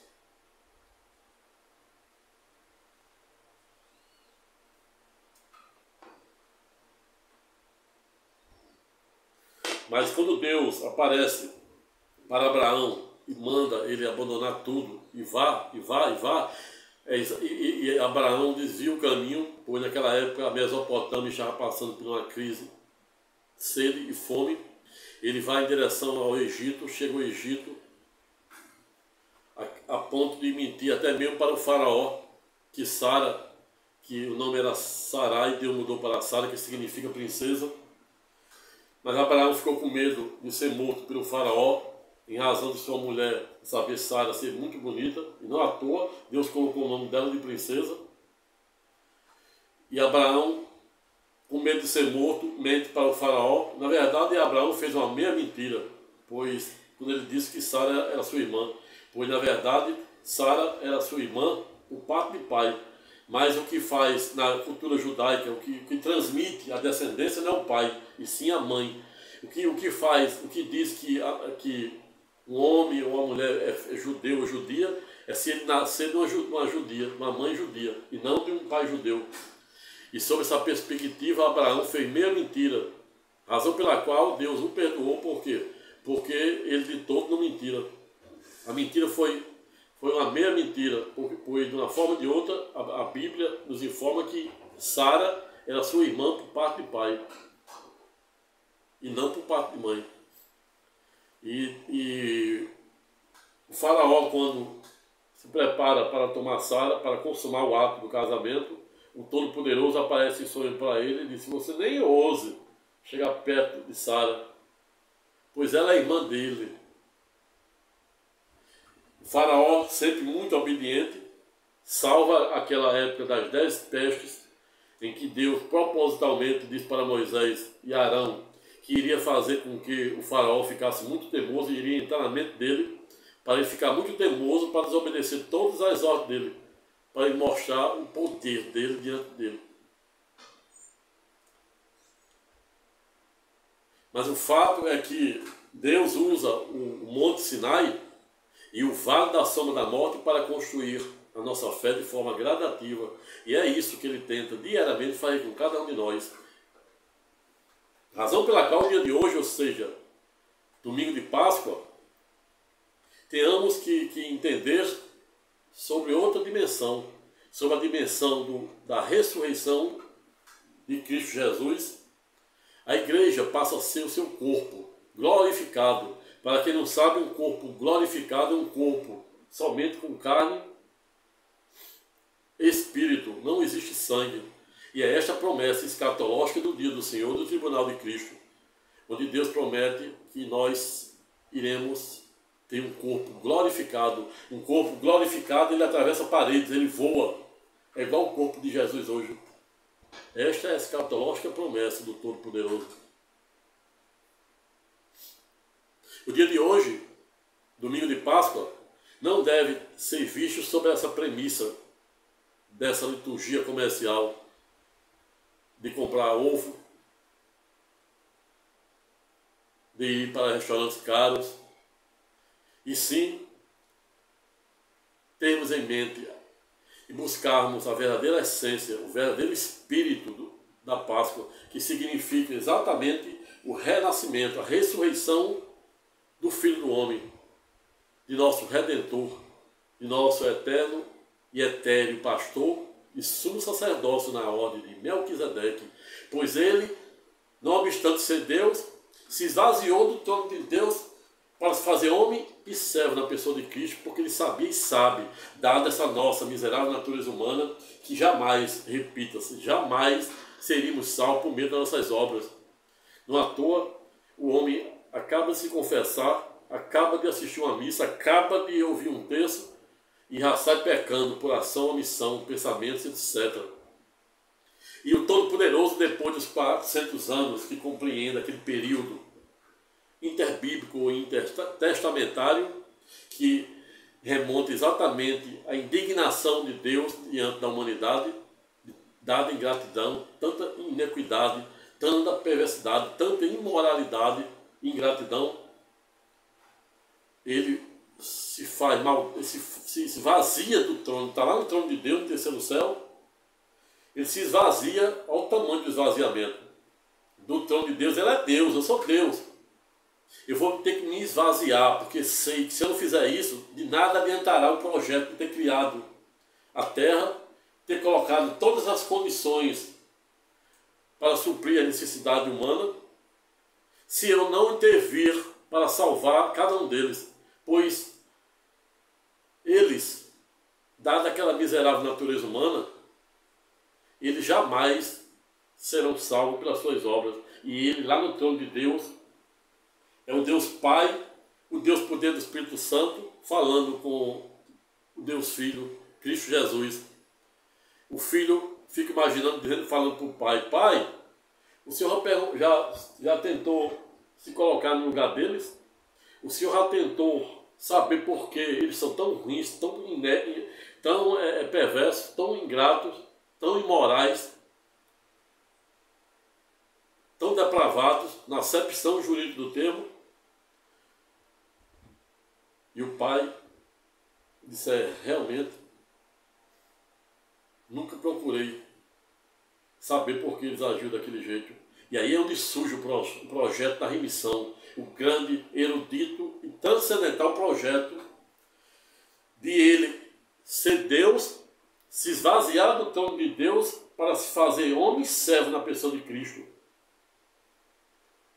Mas quando Deus aparece para Abraão e manda ele abandonar tudo, e vá, e Abraão desvia o caminho, pois naquela época a Mesopotâmia estava passando por uma crise, sede e fome. Ele vai em direção ao Egito, chega ao Egito, a ponto de mentir até mesmo para o faraó, que Sara, que o nome era Sarai, Deus mudou para Sara, que significa princesa. Mas Abraão ficou com medo de ser morto pelo faraó, em razão de sua mulher, saber Sara, ser muito bonita, e não à toa, Deus colocou o nome dela de princesa. E Abraão, com medo de ser morto, mente para o faraó. Na verdade, Abraão fez uma meia mentira, pois quando ele disse que Sara era sua irmã, pois na verdade Sara era sua irmã por parte de pai. Mas o que faz na cultura judaica, o que transmite a descendência não é o pai, e sim a mãe. O que diz que um homem ou uma mulher é judeu ou judia, é se ele nascer de uma judia, uma mãe judia, e não de um pai judeu. E sob essa perspectiva, Abraão fez meia mentira, razão pela qual Deus o perdoou. Por quê? Porque ele de todo não mentira. A mentira foi uma meia mentira, pois de uma forma ou de outra a Bíblia nos informa que Sara era sua irmã por parte de pai e não por parte de mãe. E o faraó, quando se prepara para tomar Sara, para consumar o ato do casamento, o Todo-Poderoso aparece em sonho para ele e diz: você nem ouse chegar perto de Sara, pois ela é irmã dele. O faraó, sempre muito obediente, salva aquela época das 10 pestes, em que Deus propositalmente disse para Moisés e Arão que iria fazer com que o faraó ficasse muito teimoso, e iria entrar na mente dele, para ele ficar muito teimoso, para desobedecer todas as ordens dele, para ele mostrar o poder dele diante dele. Mas o fato é que Deus usa o Monte Sinai e o Vale da Sombra da Morte para construir a nossa fé de forma gradativa. E é isso que ele tenta diariamente fazer com cada um de nós. Razão pela qual o dia de hoje, ou seja, domingo de Páscoa, tenhamos que entender sobre outra dimensão, sobre a dimensão da ressurreição de Cristo Jesus. A igreja passa a ser o seu corpo glorificado. Para quem não sabe, um corpo glorificado é um corpo somente com carne e espírito, não existe sangue. E é esta promessa escatológica do dia do Senhor, do tribunal de Cristo, onde Deus promete que nós iremos ter um corpo glorificado. Um corpo glorificado, ele atravessa paredes, ele voa. É igual o corpo de Jesus hoje. Esta é a escatológica promessa do Todo-Poderoso. O dia de hoje, domingo de Páscoa, não deve ser visto sob essa premissa dessa liturgia comercial de comprar ovo, de ir para restaurantes caros, e sim termos em mente e buscarmos a verdadeira essência, o verdadeiro espírito da Páscoa, que significa exatamente o renascimento, a ressurreição do Filho do Homem, de nosso Redentor, de nosso eterno e etéreo pastor e sumo sacerdócio na ordem de Melquisedeque, pois ele, não obstante ser Deus, se esvaziou do trono de Deus para se fazer homem e servo na pessoa de Cristo, porque ele sabia e sabe, dada essa nossa miserável natureza humana, que jamais, repita-se, jamais seríamos salvos por meio das nossas obras. Não à toa, o homem acaba de se confessar, acaba de assistir uma missa, acaba de ouvir um texto e já sai pecando por ação, omissão, pensamentos, etc. E o Todo-Poderoso, depois dos 400 anos que compreende aquele período interbíblico ou intertestamentário, que remonta exatamente à indignação de Deus diante da humanidade, dada ingratidão, tanta inequidade, tanta perversidade, tanta imoralidade e ingratidão, ele se faz mal, se esvazia do trono, está lá no trono de Deus, no terceiro céu, ele se esvazia ao tamanho do esvaziamento. Do trono de Deus, ele é Deus, eu sou Deus. Eu vou ter que me esvaziar, porque sei que se eu não fizer isso, de nada adiantará o projeto de ter criado a terra, ter colocado todas as condições para suprir a necessidade humana, se eu não intervir para salvar cada um deles, pois eles, dada aquela miserável natureza humana, eles jamais serão salvos pelas suas obras. E ele, lá no trono de Deus, é o Deus Pai, o Deus poder do Espírito Santo, falando com o Deus Filho, Cristo Jesus. O filho fica imaginando, falando para o pai: Pai, o senhor já tentou se colocar no lugar deles? O senhor já tentou saber por que eles são tão ruins, tão perversos, tão ingratos, tão imorais, tão depravados, na acepção jurídica do termo? E o pai disse: realmente, nunca procurei saber por que eles agiram daquele jeito. E aí é onde surge o projeto da remissão, o grande, erudito e transcendental projeto de ele ser Deus, se esvaziar do trono de Deus para se fazer homem e servo na pessoa de Cristo.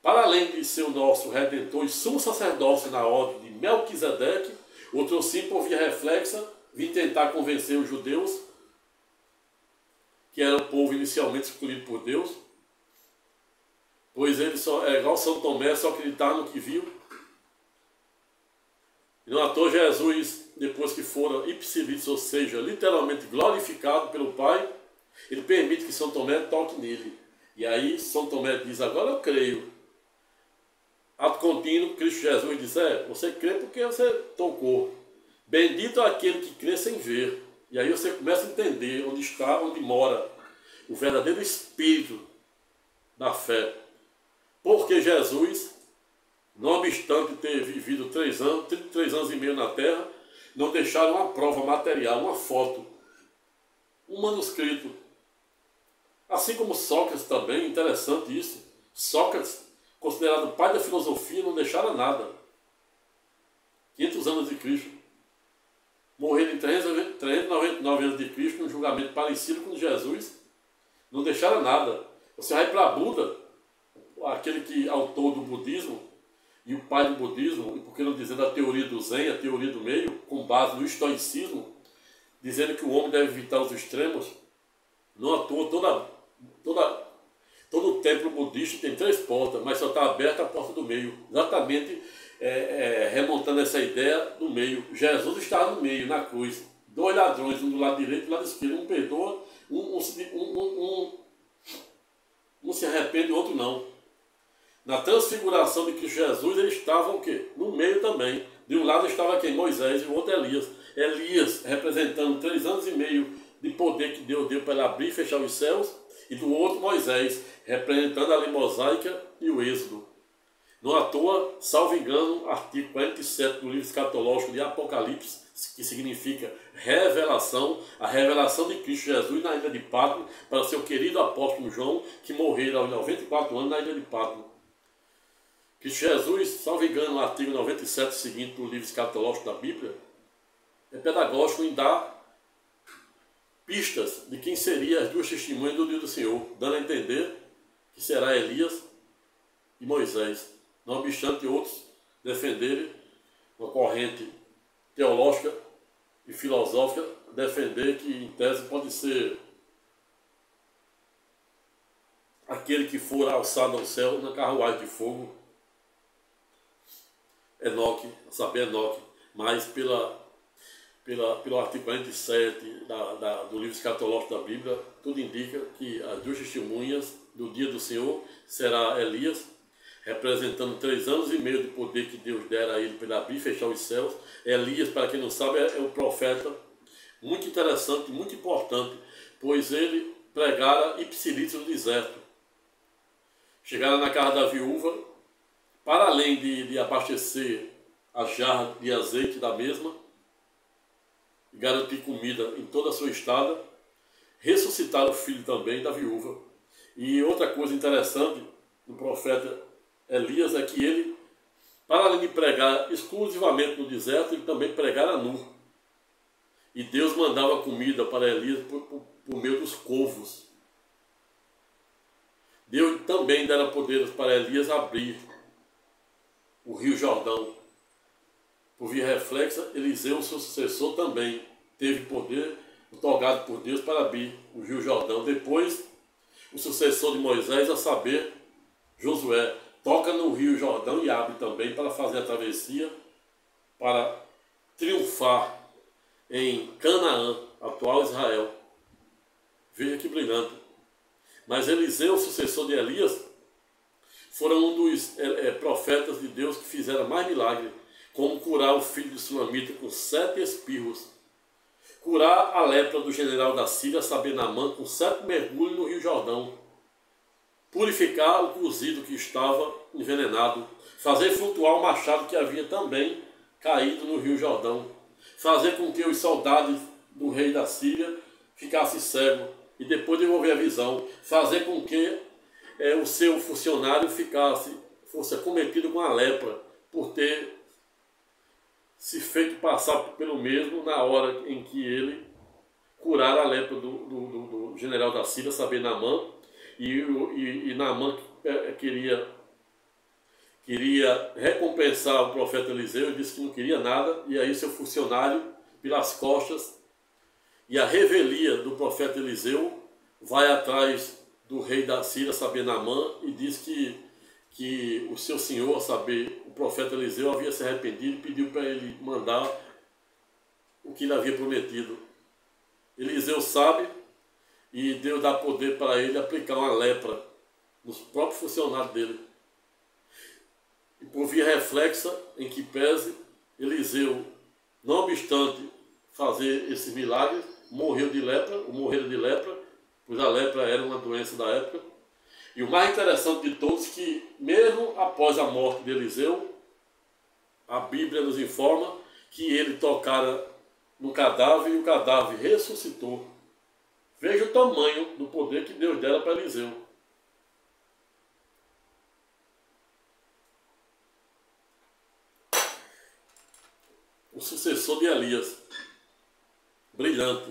Para além de ser o nosso Redentor e sumo sacerdócio na ordem de Melquisedeque, outro sim, por via reflexa, vim tentar convencer os judeus, que era o povo inicialmente escolhido por Deus, pois ele só é igual São Tomé, só acreditar no que viu. E não à toa Jesus, depois que fora ipsilis, ou seja, literalmente glorificado pelo Pai, ele permite que São Tomé toque nele. E aí São Tomé diz: agora eu creio. Ato contínuo, Cristo Jesus diz: você crê porque você tocou. Bendito é aquele que crê sem ver. E aí você começa a entender onde está, onde mora o verdadeiro espírito da fé. Porque Jesus, não obstante ter vivido 33 anos e meio na terra, não deixaram uma prova material, uma foto, um manuscrito. Assim como Sócrates também, interessante isso. Sócrates, considerado o pai da filosofia, não deixaram nada. 500 anos de Cristo. Morreram em 399 anos de Cristo, num julgamento parecido com o de Jesus. Não deixaram nada. Você vai para Buda, aquele que autor do budismo, e o pai do budismo, e por que não dizendo a teoria do Zen, a teoria do meio, com base no estoicismo, dizendo que o homem deve evitar os extremos. Não à toa, todo o templo budista tem 3 portas, mas só está aberta a porta do meio. Exatamente remontando essa ideia do meio. Jesus estava no meio, na cruz. 2 ladrões, um do lado direito e do lado esquerdo. Um perdoa, um se arrepende, o outro não. Na transfiguração de Cristo Jesus, eles estavam o quê? No meio também. De um lado estava quem? Moisés, e o outro Elias. Elias representando 3 anos e meio de poder que Deus deu para ele abrir e fechar os céus. E do outro Moisés, representando a lei mosaica e o êxodo. Não à toa, salvo engano, artigo 47 do livro escatológico de Apocalipse, que significa revelação, a revelação de Cristo Jesus na ilha de Patmos para seu querido apóstolo João, que morreu aos 94 anos na ilha de Patmos. Cristo Jesus, salvo engano, o artigo 97 seguinte do livro escatológico da Bíblia, é pedagógico em dar pistas de quem seria as 2 testemunhas do dia do Senhor, dando a entender que será Elias e Moisés. Não obstante outros defenderem uma corrente teológica e filosófica, defender que em tese pode ser aquele que for alçado ao céu na carruagem de fogo, Enoque, a saber Enoque, mas pela pelo artigo 47 do livro escatológico da Bíblia, tudo indica que as duas testemunhas do dia do Senhor será Elias, representando 3 anos e meio de poder que Deus dera a ele para abrir e fechar os céus. Elias, para quem não sabe, é o profeta muito interessante, muito importante, pois ele pregara ipsilício no deserto. Chegaram na casa da viúva, para além de abastecer a jarra de azeite da mesma, e garantir comida em toda a sua estada, ressuscitaram o filho também da viúva. E outra coisa interessante do profeta Elias é que ele, para além de pregar exclusivamente no deserto, ele também pregara nu. E Deus mandava comida para Elias por meio dos corvos. Deus também dera poderes para Elias abrir o rio Jordão. Por via reflexa, Eliseu, seu sucessor, também teve poder otorgado por Deus para abrir o rio Jordão. Depois, o sucessor de Moisés, a saber, Josué, toca no rio Jordão e abre também para fazer a travessia, para triunfar em Canaã, atual Israel. Veja que brilhante. Mas Eliseu, sucessor de Elias, foram um dos profetas de Deus que fizeram mais milagres, como curar o filho de Sulamita com 7 espirros, curar a lepra do general da Síria, saber Naamã, com 7 mergulhos no rio Jordão, purificar o cozido que estava envenenado, fazer flutuar o machado que havia também caído no rio Jordão, fazer com que os soldados do rei da Síria ficassem cegos e depois devolver a visão, fazer com que o seu funcionário fosse acometido com a lepra, por ter se feito passar pelo mesmo na hora em que ele curar a lepra do general da Síria, saber Naamã, e Naamã queria recompensar o profeta Eliseu, ele disse que não queria nada, e aí seu funcionário, pelas costas, e a revelia do profeta Eliseu, vai atrás do rei da Síria, saber Naamã, e diz que o seu senhor, a saber, o profeta Eliseu, havia se arrependido e pediu para ele mandar o que ele havia prometido. Eliseu sabe, e Deus dá poder para ele aplicar uma lepra nos próprios funcionários dele. E por via reflexa, em que pese, Eliseu, não obstante fazer esses milagres, morreram de lepra, pois a lepra era uma doença da época. E o mais interessante de todos, que mesmo após a morte de Eliseu, a Bíblia nos informa que ele tocara no cadáver e o cadáver ressuscitou. Veja o tamanho do poder que Deus dera para Eliseu. O sucessor de Elias, brilhante.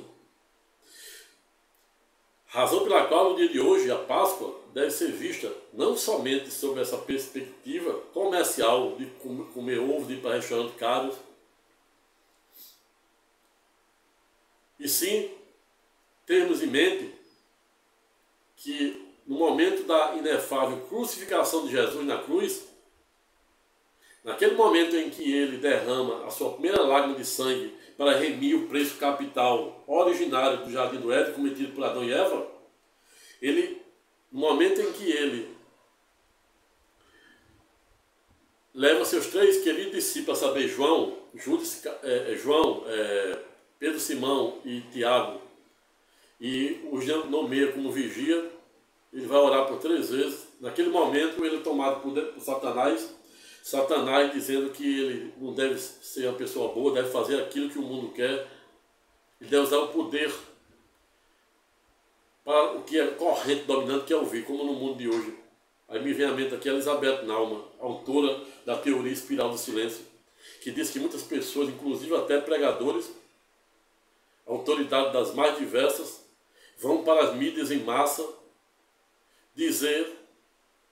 Razão pela qual no dia de hoje a Páscoa deve ser vista não somente sob essa perspectiva comercial de comer ovo, de ir para restaurantes caros, e sim termos em mente que no momento da inefável crucificação de Jesus na cruz, naquele momento em que ele derrama a sua primeira lágrima de sangue para remir o preço capital originário do Jardim do Éden cometido por Adão e Eva, no momento em que ele leva seus 3 queridos discípulos, a saber, Pedro, Simão e Tiago, e os nomeia como vigia, ele vai orar por 3 vezes. Naquele momento ele é tomado por Satanás dizendo que ele não deve ser uma pessoa boa, deve fazer aquilo que o mundo quer, ele deve usar o poder para o que é corrente, dominante, que é ouvir, como no mundo de hoje. Aí me vem à mente aqui a Elizabeth Naumann, autora da teoria espiral do silêncio, que diz que muitas pessoas, inclusive até pregadores, autoridades das mais diversas, vão para as mídias em massa dizer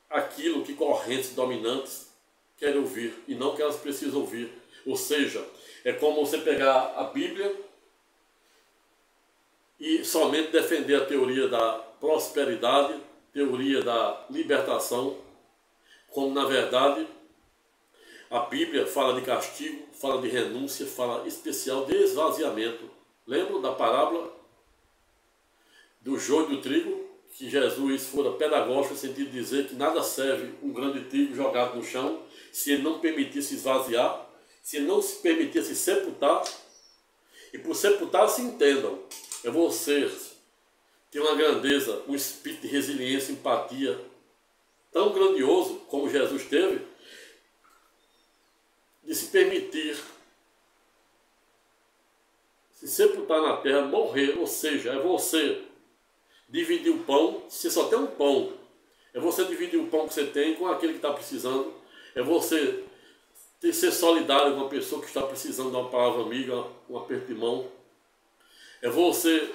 aquilo que correntes dominantes querem ouvir e não que elas precisam ouvir. Ou seja, é como você pegar a Bíblia e somente defender a teoria da prosperidade, teoria da libertação, como na verdade A Bíblia fala de castigo, fala de renúncia, fala especial de esvaziamento. Lembra da parábola do joio e do trigo? Que Jesus fora pedagógico no sentido de dizer que nada serve um grande trigo jogado no chão se ele não permitisse esvaziar, se ele não se permitisse sepultar. E por sepultar se entendam, é você ter uma grandeza, um espírito de resiliência, empatia tão grandioso como Jesus teve, de se permitir se sepultar na terra, morrer, ou seja, é você dividir o pão, se só tem um pão, é você dividir o pão que você tem com aquele que está precisando, é você ser solidário com uma pessoa que está precisando de uma palavra amiga, um aperto de mão, é você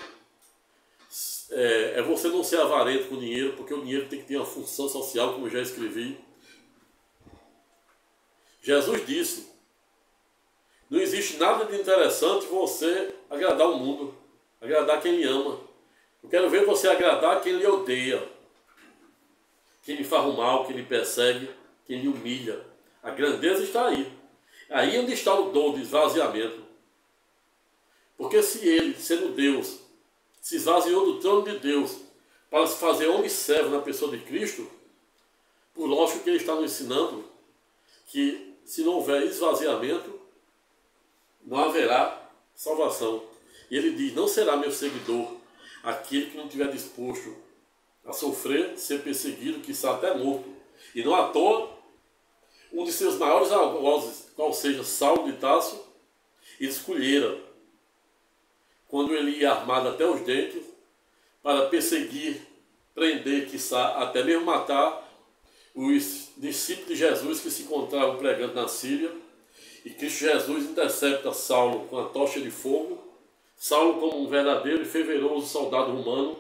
não ser avarento com o dinheiro, porque o dinheiro tem que ter uma função social, como eu já escrevi. Jesus disse, não existe nada de interessante você agradar o mundo, agradar quem lhe ama. Eu quero ver você agradar quem lhe odeia, quem lhe faz o mal, quem lhe persegue, quem lhe humilha. A grandeza está aí. Aí onde está o dom de esvaziamento. Porque se ele, sendo Deus, se esvaziou do trono de Deus para se fazer homem e servo na pessoa de Cristo, por lógico que ele está nos ensinando que se não houver esvaziamento, não haverá salvação. E ele diz, não será meu seguidor aquele que não estiver disposto a sofrer, ser perseguido, quiçá até morto. E não à toa, um de seus maiores algozes, qual seja Saulo de Tarso, ele escolhera, quando ele ia armado até os dentes, para perseguir, prender, quiçá até mesmo matar os discípulos de Jesus que se encontravam pregando na Síria. E Cristo Jesus intercepta Saulo com a tocha de fogo. Saulo, como um verdadeiro e fervoroso soldado romano,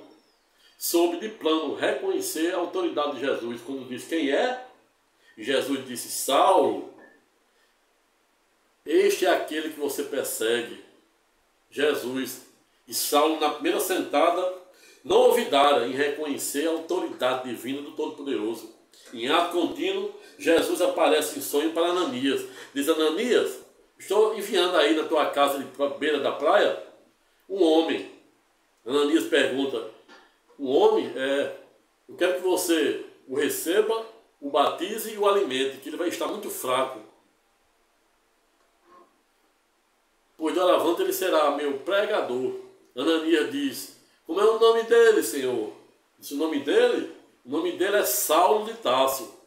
soube de plano reconhecer a autoridade de Jesus. Quando diz quem é, Jesus disse, Saulo, este é aquele que você persegue, Jesus. E Saulo, na primeira sentada, não olvidara em reconhecer a autoridade divina do Todo-Poderoso. Em ato contínuo, Jesus aparece em sonho para Ananias. Diz, Ananias, estou enviando aí na tua casa de beira da praia um homem. Ananias pergunta, um homem? Eu quero que você o receba, o batize e o alimente, que ele vai estar muito fraco. Pois doravante ele será meu pregador. Ananias diz, como é o nome dele, Senhor? Diz, o nome dele? O nome dele é Saulo de Tarso.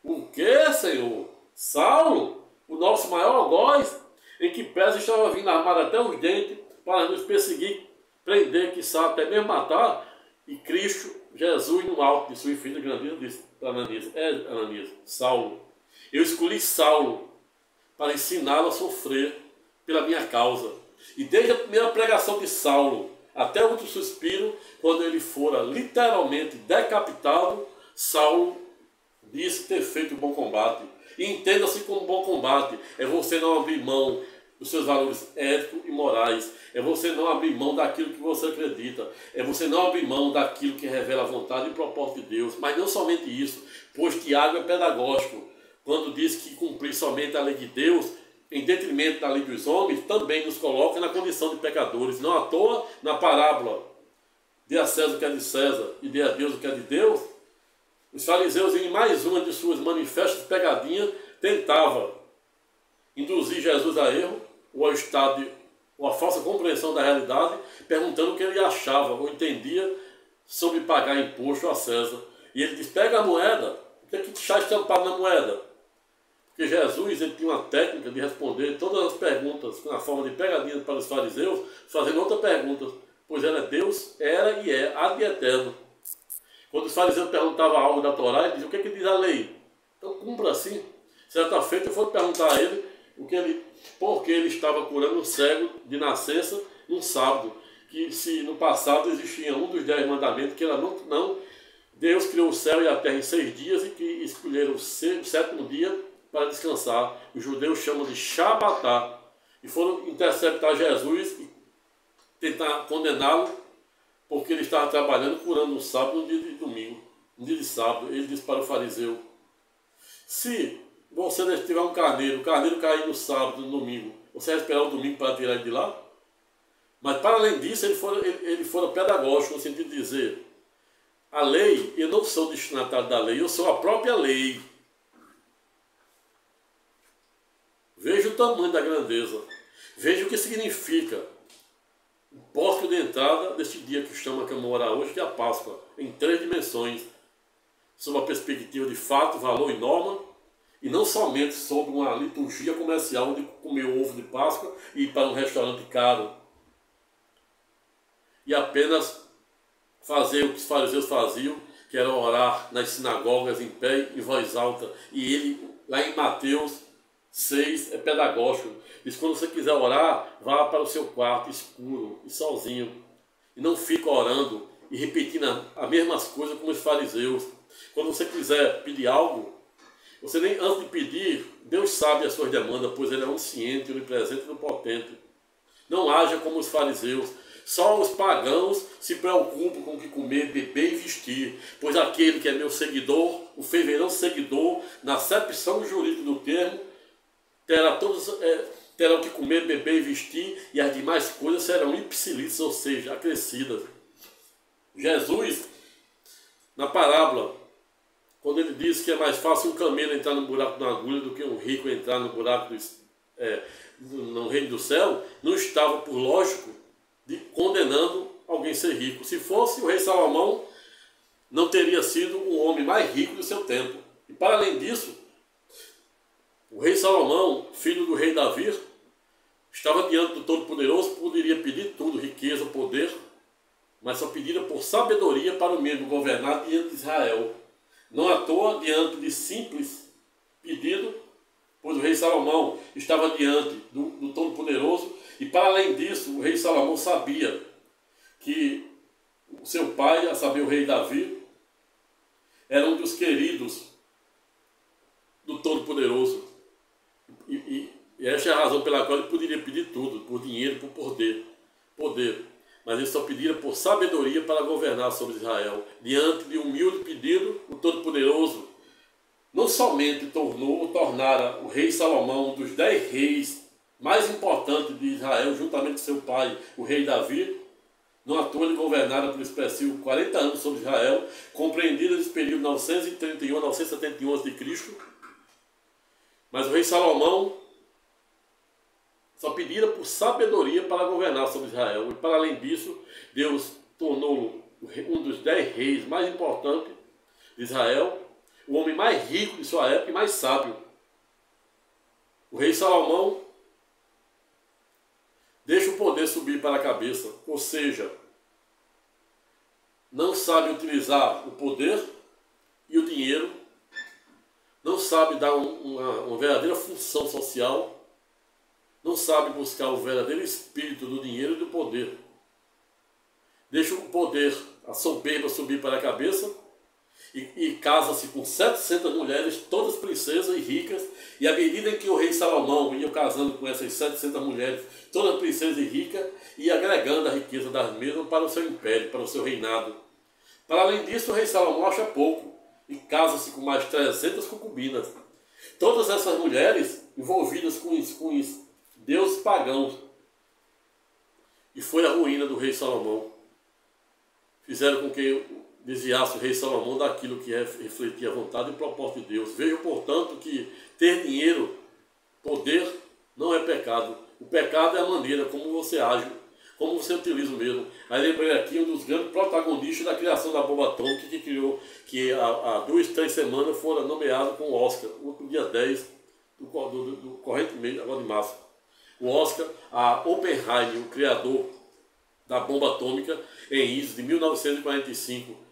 O que, Senhor? Saulo? O nosso maior algoz, em que pese estava vindo armado até os dentes para nos perseguir, prender, quiçá até mesmo matar. E Cristo, Jesus, no alto de sua infinita grandeza, disse para Ananias, Ananias, Saulo, eu escolhi Saulo para ensiná-lo a sofrer pela minha causa. E desde a primeira pregação de Saulo até o último suspiro, quando ele fora literalmente decapitado, Saulo disse ter feito um bom combate. E entenda-se como bom combate é você não abrir mão dos seus valores éticos e morais, é você não abrir mão daquilo que você acredita, é você não abrir mão daquilo que revela a vontade e o propósito de Deus. Mas não somente isso, pois Tiago é pedagógico, quando diz que cumprir somente a lei de Deus em detrimento da lei dos homens, também nos coloca na condição de pecadores. Não à toa, na parábola, dê a César o que é de César e dê a Deus o que é de Deus, os fariseus, em mais uma de suas manifestas pegadinhas, tentavam induzir Jesus a erro, ou ao estado ou a falsa compreensão da realidade, perguntando o que ele achava ou entendia sobre pagar imposto a César. E ele diz, pega a moeda, o que é que está estampado na moeda? Porque Jesus, ele tinha uma técnica de responder todas as perguntas na forma de pegadinha para os fariseus, fazendo outra pergunta, pois ele é Deus, era e é, ad eterno. Quando os fariseus perguntavam algo da Torá, ele dizia, o que é que diz a lei? Então cumpra assim. Certa feita eu fui perguntar a ele, porque ele estava curando um cego de nascença num sábado, que se no passado existia um dos 10 mandamentos, que era não, Deus criou o céu e a terra em 6 dias e que escolheram o 7º dia para descansar. Os judeus chamam de Shabatá. E foram interceptar Jesus e tentar condená-lo, porque ele estava trabalhando, curando no sábado, no dia de domingo, no dia de sábado. Ele disse para o fariseu, se você tiver um carneiro, o carneiro cair no sábado, no domingo, você vai esperar o domingo para tirar ele de lá? Mas para além disso, ele fora pedagógico, no sentido de dizer, a lei, eu não sou destinatário da lei, eu sou a própria lei. Veja o tamanho da grandeza. Veja o que significa o pórtico de entrada deste dia que estamos a comemorar hoje, que é a Páscoa, em 3 dimensões, sob a perspectiva de fato, valor e norma, e não somente sob uma liturgia comercial de comer ovo de Páscoa e ir para um restaurante caro e apenas fazer o que os fariseus faziam, que era orar nas sinagogas em pé, em voz alta. E ele, lá em Mateus 6, é pedagógico. Diz, quando você quiser orar, vá para o seu quarto escuro e sozinho. E não fique orando e repetindo as mesmas coisas como os fariseus. Quando você quiser pedir algo, você nem antes de pedir, Deus sabe as suas demandas, pois Ele é onisciente, onipresente e onipotente. Não haja como os fariseus. Só os pagãos se preocupam com o que comer, beber e vestir, pois aquele que é meu seguidor, o fervoroso seguidor, na acepção jurídica do termo, terá o que comer, beber e vestir, e as demais coisas serão ipsilites, ou seja, acrescidas. Jesus, na parábola, quando ele diz que é mais fácil um camelo entrar no buraco da agulha do que um rico entrar no buraco no reino do céu, não estava, por lógico, condenando alguém a ser rico. Se fosse, o rei Salomão não teria sido o homem mais rico do seu tempo. E para além disso, o rei Salomão, filho do rei Davi, estava diante do Todo-Poderoso, poderia pedir tudo, riqueza, poder, mas só pedira por sabedoria para o mesmo governar diante de Israel. Não à toa, diante de simples pedido, pois o rei Salomão estava diante do Todo-Poderoso, e para além disso, o rei Salomão sabia que o seu pai, a saber, o rei Davi, era um dos queridos do Todo-Poderoso. E esta é a razão pela qual ele poderia pedir tudo, por dinheiro, por poder. Mas ele só pedira por sabedoria para governar sobre Israel. Diante de um humilde pedido, o Todo-Poderoso não somente tornara o rei Salomão um dos 10 reis mais importantes de Israel, juntamente com seu pai, o rei Davi. Não à toa ele governara por expressivo 40 anos sobre Israel, compreendido nesse período 931 a 971 a.C. Mas o rei Salomão só pedira por sabedoria para governar sobre Israel. E para além disso, Deus tornou-o um dos 10 reis mais importantes de Israel, o homem mais rico de sua época e mais sábio. O rei Salomão deixa o poder subir para a cabeça, ou seja, não sabe utilizar o poder e o dinheiro, não sabe dar uma verdadeira função social, não sabe buscar o verdadeiro espírito do dinheiro e do poder. Deixa o poder, a soberba subir para a cabeça, e casa-se com 700 mulheres, todas princesas e ricas, e à medida em que o rei Salomão ia casando com essas 700 mulheres, todas princesas e ricas, ia agregando a riqueza das mesmas para o seu império, para o seu reinado. Para além disso, o rei Salomão acha pouco, e casa-se com mais 300 concubinas. Todas essas mulheres envolvidas com os deuses pagãos. E foi a ruína do rei Salomão. Fizeram com que desviasse o rei Salomão daquilo que refletia a vontade e o propósito de Deus. Vejam, portanto, que ter dinheiro, poder, não é pecado. O pecado é a maneira como você age, como você utiliza o mesmo. Aí lembrei aqui um dos grandes protagonistas da criação da bomba atômica, que há 2, 3 semanas fora nomeado com o Oscar, no dia 10 do corrente mês, agora de março. O Oscar a Oppenheimer, o criador da bomba atômica, em ISO de 1945.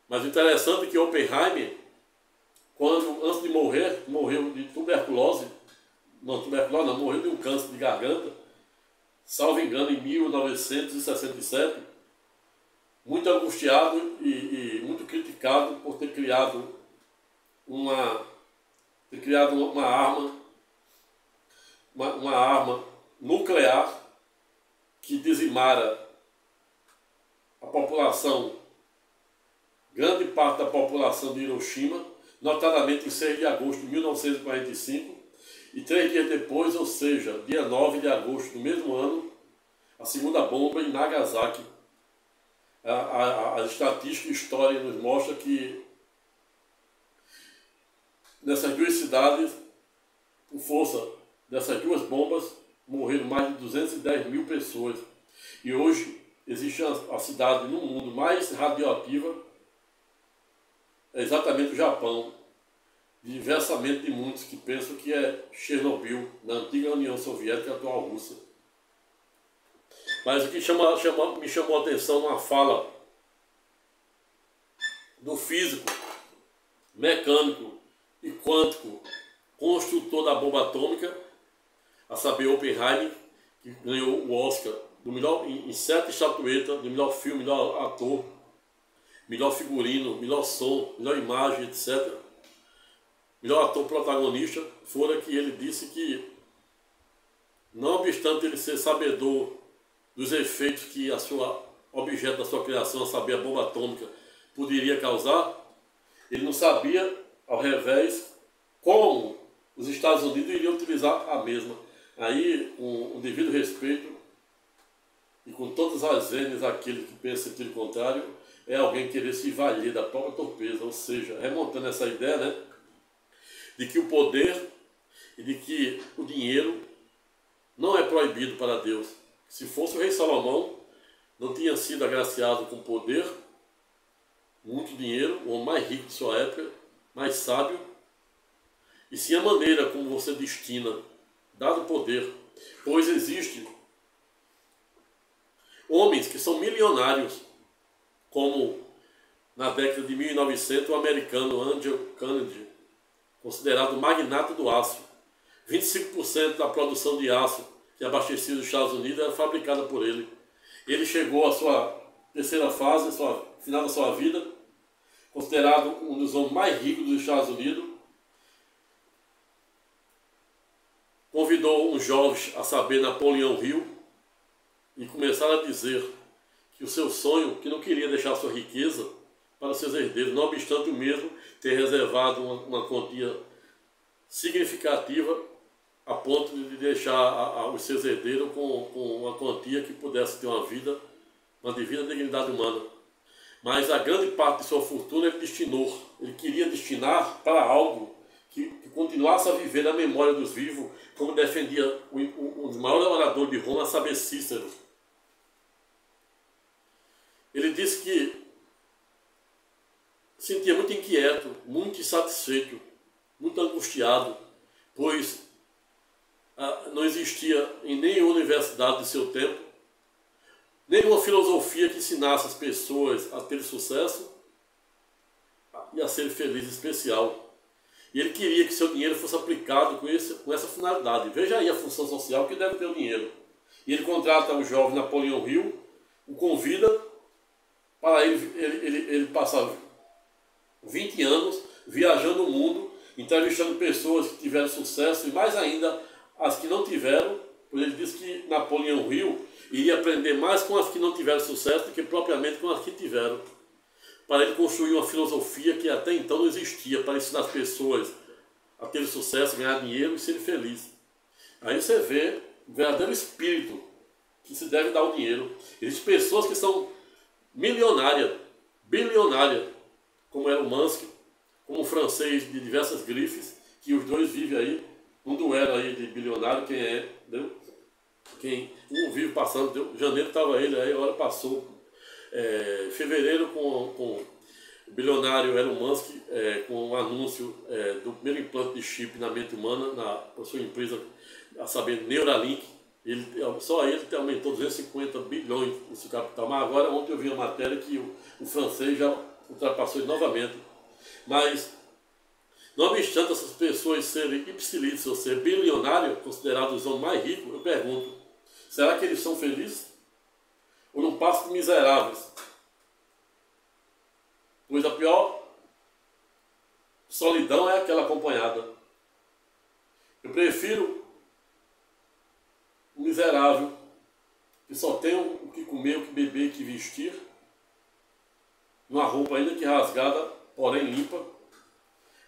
Mas o interessante é que Oppenheimer, antes de morrer, morreu de tuberculose, morreu de um câncer de garganta, salvo engano, em 1967, muito angustiado e muito criticado por ter criado uma arma nuclear que dizimara a população, grande parte da população de Hiroshima, notadamente em 6 de agosto de 1945, e 3 dias depois, ou seja, dia 9 de agosto do mesmo ano, a segunda bomba em Nagasaki. A estatística e história nos mostra que nessas duas cidades, por força dessas duas bombas, morreram mais de 210 mil pessoas. E hoje existe a cidade no mundo mais radioativa, é exatamente o Japão, diversamente de muitos que pensam que é Chernobyl, na antiga União Soviética, atual Rússia. Mas o que me chamou a atenção uma fala do físico, mecânico e quântico, construtor da bomba atômica, a saber, Oppenheimer, que ganhou o Oscar do melhor, em 7 estatuetas, do melhor filme, melhor ator, melhor figurino, melhor som, melhor imagem, etc. Melhor ator protagonista, fora que ele disse que, não obstante ele ser sabedor dos efeitos que objeto da sua criação, a saber, a bomba atômica, poderia causar, ele não sabia, ao revés, como os Estados Unidos iriam utilizar a mesma. Aí, com o devido respeito, e com todas as vezes aquele que pensa sentido contrário, é alguém querer se valer da própria torpeza, ou seja, remontando essa ideia, né, de que o poder e de que o dinheiro não é proibido para Deus. Se fosse o rei Salomão, não tinha sido agraciado com poder, muito dinheiro, o homem mais rico de sua época, mais sábio, e sim a maneira como você destina, dado o poder. Pois existem homens que são milionários, como na década de 1900 o americano Andrew Carnegie, considerado magnata do aço. 25% da produção de aço que abastecia os Estados Unidos era fabricada por ele. Ele chegou à sua terceira fase, final da sua vida, considerado um dos homens mais ricos dos Estados Unidos. Convidou uns jovens, a saber, Napoleão Hill, e começaram a dizer que o seu sonho, que não queria deixar sua riqueza para os seus herdeiros, não obstante o mesmo ter reservado uma quantia significativa a ponto de deixar os seus herdeiros com uma quantia que pudesse ter uma devida dignidade humana. Mas a grande parte de sua fortuna ele queria destinar para algo que continuasse a viver na memória dos vivos, como defendia um dos maiores oradores de Roma, a saber, Cícero. Ele disse que se sentia muito inquieto, muito insatisfeito, muito angustiado, pois não existia em nenhuma universidade do seu tempo nenhuma filosofia que ensinasse as pessoas a ter sucesso e a ser feliz especial. E ele queria que seu dinheiro fosse aplicado com essa finalidade. Veja aí a função social que deve ter o dinheiro. E ele contrata o jovem Napoleão Hill, o convida para ele passar 20 anos viajando o mundo, entrevistando pessoas que tiveram sucesso e mais ainda as que não tiveram, pois ele disse que Napoleão Hill iria aprender mais com as que não tiveram sucesso do que propriamente com as que tiveram, para ele construir uma filosofia que até então não existia, para ensinar as pessoas a ter sucesso, ganhar dinheiro e ser feliz. Aí você vê o verdadeiro espírito que se deve dar ao dinheiro. Existem pessoas que são milionárias, bilionárias, como Elon Musk, como o francês de diversas grifes, que os dois vivem aí, um duelo aí de bilionário, quem um vive passando, janeiro estava ele, aí a hora passou, fevereiro com o bilionário Elon Musk, com o anúncio do primeiro implante de chip na mente humana, na sua empresa, a saber, Neuralink. Só ele aumentou 250 bilhões no seu capital, mas agora ontem eu vi uma matéria que o francês já ultrapassou ele novamente. Mas, não obstante essas pessoas serem ipsilícias, ou ser bilionários, considerados os homens mais ricos, eu pergunto, será que eles são felizes? Ou não passam de miseráveis? Pois a pior solidão é aquela acompanhada. Eu prefiro um miserável que só tem o que comer, o que beber, o que vestir, uma roupa ainda que rasgada, porém limpa,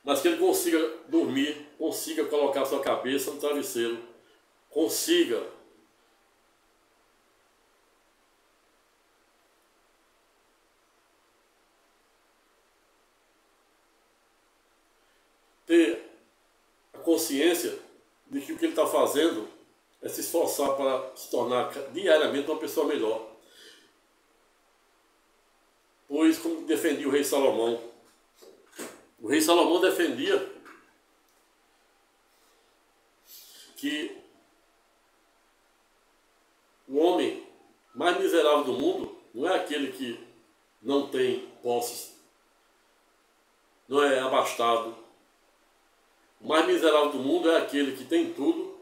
mas que ele consiga dormir, consiga colocar sua cabeça no travesseiro, consiga ter a consciência de que o que ele está fazendo é se esforçar para se tornar diariamente uma pessoa melhor. Pois, como defendia o rei Salomão defendia que o homem mais miserável do mundo não é aquele que não tem posses, não é abastado. O mais miserável do mundo é aquele que tem tudo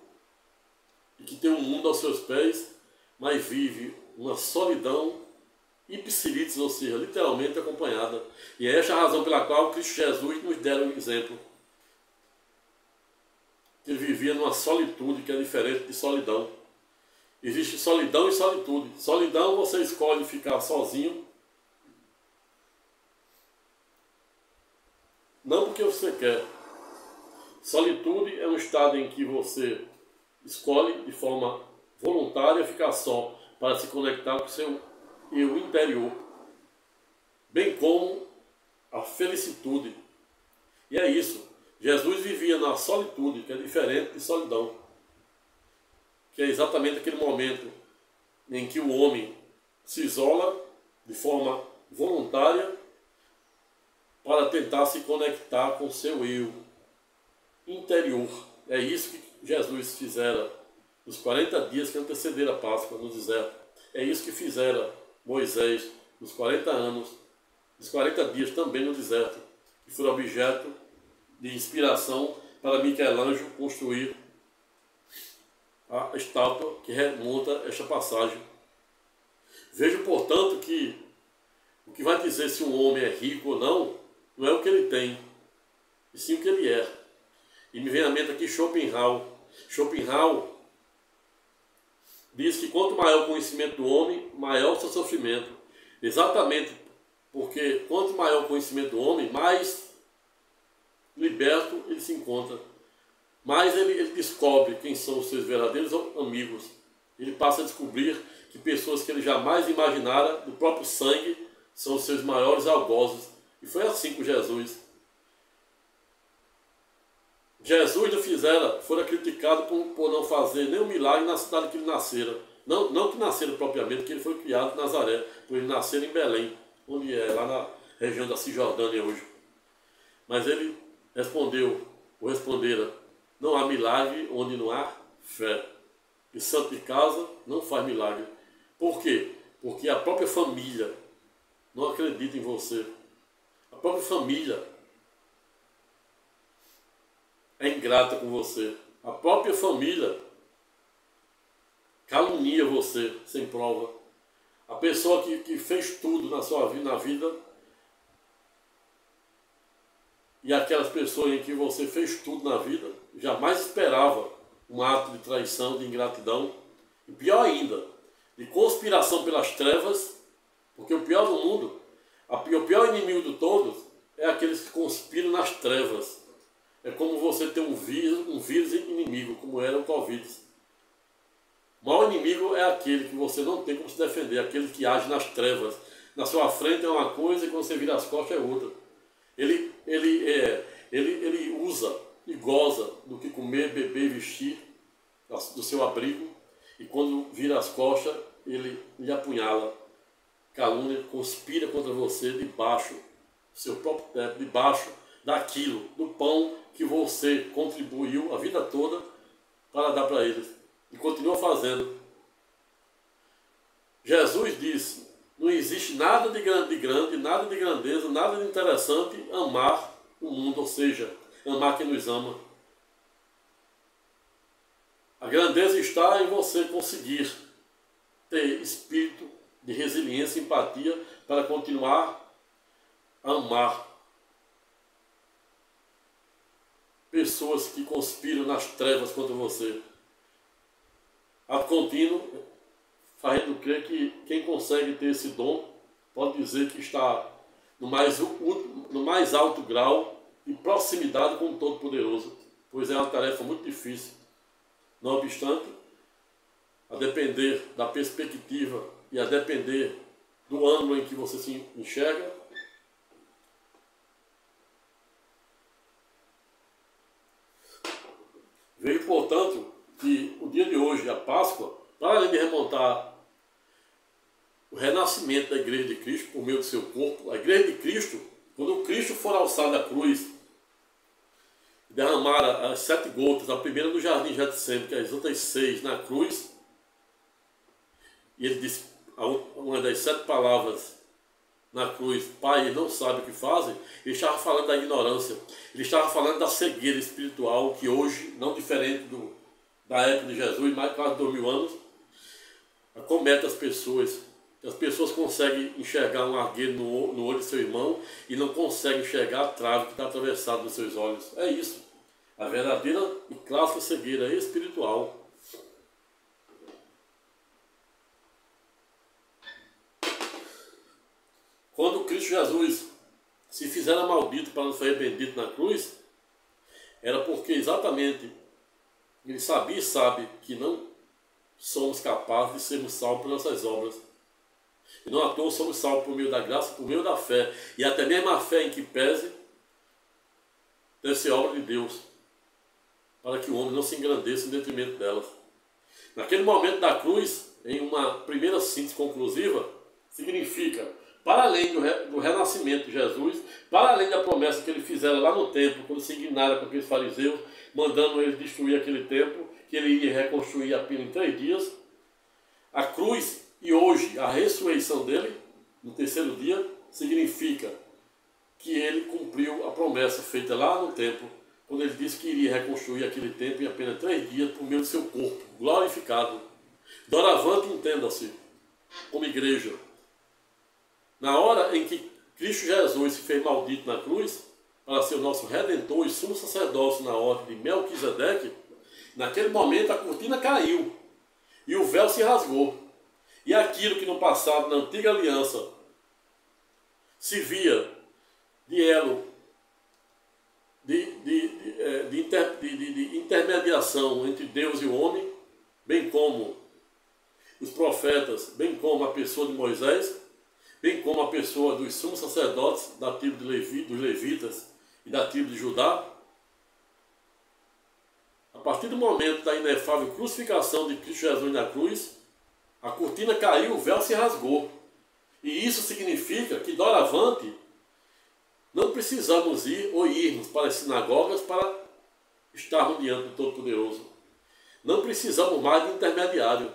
e que tem o mundo aos seus pés, mas vive uma solidão ipsilitis, ou seja, literalmente acompanhada. E é esta a razão pela qual Cristo Jesus nos dera um exemplo. Ele vivia numa solitude que é diferente de solidão. Existe solidão e solitude. Solidão, você escolhe ficar sozinho, não porque você quer. Solitude é um estado em que você escolhe de forma voluntária ficar só para se conectar com o seu eu interior, bem como a felicitude. E é isso. Jesus vivia na solitude, que é diferente de solidão, que é exatamente aquele momento em que o homem se isola de forma voluntária para tentar se conectar com o seu eu interior. É isso que Jesus fizera nos 40 dias que antecederam a Páscoa no deserto. É isso que fizera Moisés nos 40 anos, nos 40 dias também no deserto, que foi objeto de inspiração para Michelangelo construir a estátua que remonta esta passagem. Vejo, portanto, que o que vai dizer se um homem é rico ou não, não é o que ele tem, e sim o que ele é. E me vem à mente aqui Schopenhauer. Schopenhauer diz que quanto maior o conhecimento do homem, maior o seu sofrimento. Exatamente porque quanto maior o conhecimento do homem, mais liberto ele se encontra. Mais ele descobre quem são os seus verdadeiros amigos. Ele passa a descobrir que pessoas que ele jamais imaginara, do próprio sangue, são os seus maiores algozes. E foi assim com Jesus. Jesus não fora criticado por não fazer nenhum milagre na cidade que ele nascera. Não que nascera propriamente, porque ele foi criado em Nazaré, por ele nascer em Belém, onde é, lá na região da Cisjordânia hoje. Mas ele respondera, não há milagre onde não há fé. E santo de casa não faz milagre. Por quê? Porque a própria família não acredita em você. A própria família é ingrata com você. A própria família calunia você sem prova. A pessoa que fez tudo na sua vida, e aquelas pessoas em que você fez tudo na vida, jamais esperava um ato de traição, de ingratidão, e pior ainda, de conspiração pelas trevas, porque o pior do mundo, o pior inimigo de todos, é aqueles que conspiram nas trevas. É como você ter um vírus inimigo, como era o Covid. O maior inimigo é aquele que você não tem como se defender, aquele que age nas trevas. Na sua frente é uma coisa e quando você vira as costas é outra. Ele usa e goza do que comer, beber e vestir, do seu abrigo, e quando vira as costas, ele lhe apunhala, calúnia, conspira contra você debaixo do seu próprio teto, debaixo daquilo, do pão que você contribuiu a vida toda para dar para eles. E continua fazendo. Jesus disse, não existe nada de grande, nada de grandeza, nada de interessante amar o mundo, ou seja, amar quem nos ama. A grandeza está em você conseguir ter espírito de resiliência e empatia para continuar a amar pessoas que conspiram nas trevas contra você. Ato contínuo, fazendo crer que quem consegue ter esse dom pode dizer que está no mais alto grau de proximidade com o Todo-Poderoso, pois é uma tarefa muito difícil. Não obstante, a depender da perspectiva e a depender do ângulo em que você se enxerga, vejo, portanto, que o dia de hoje, a Páscoa, para além de remontar o renascimento da Igreja de Cristo por meio do seu corpo, a Igreja de Cristo, quando o Cristo for alçado da cruz, derramar as 7 gotas, a primeira no jardim de Getsemane, que as outras 6 na cruz, e ele disse uma das 7 palavras na cruz: Pai, eles não sabem o que fazem. Ele estava falando da ignorância, ele estava falando da cegueira espiritual, que hoje, não diferente da época de Jesus, mais de quase 2000 anos, acomete as pessoas. As pessoas conseguem enxergar um argueiro no olho de seu irmão e não conseguem enxergar a trave que está atravessada nos seus olhos. É isso. A verdadeira e clássica cegueira espiritual. Quando Cristo Jesus se fizera maldito para nos fazer bendito na cruz, era porque exatamente ele sabia e sabe que não somos capazes de sermos salvos por nossas obras. E não à toa somos salvos por meio da graça, por meio da fé. E até mesmo a fé em que pese deve ser obra de Deus, para que o homem não se engrandeça em detrimento delas. Naquele momento da cruz, em uma primeira síntese conclusiva, significa, para além do renascimento de Jesus, para além da promessa que ele fizera lá no templo, quando se indignaram com aqueles fariseus, mandando eles destruir aquele templo, que ele iria reconstruir apenas em 3 dias, a cruz e hoje a ressurreição dele, no 3º dia, significa que ele cumpriu a promessa feita lá no templo, quando ele disse que iria reconstruir aquele templo em apenas 3 dias por meio do seu corpo glorificado. Doravante, entenda-se, como igreja, na hora em que Cristo Jesus se fez maldito na cruz, para ser o nosso Redentor e sumo sacerdócio na ordem de Melquisedeque, naquele momento a cortina caiu e o véu se rasgou. E aquilo que no passado, na antiga aliança, se via de elo, de intermediação entre Deus e o homem, bem como os profetas, bem como a pessoa de Moisés, bem como a pessoa dos sumos sacerdotes da tribo de dos levitas e da tribo de Judá, a partir do momento da inefável crucificação de Cristo Jesus na cruz, a cortina caiu, o véu se rasgou. E isso significa que, doravante, não precisamos ir ou irmos para as sinagogas para estarmos diante do Todo-Poderoso. Não precisamos mais de intermediário.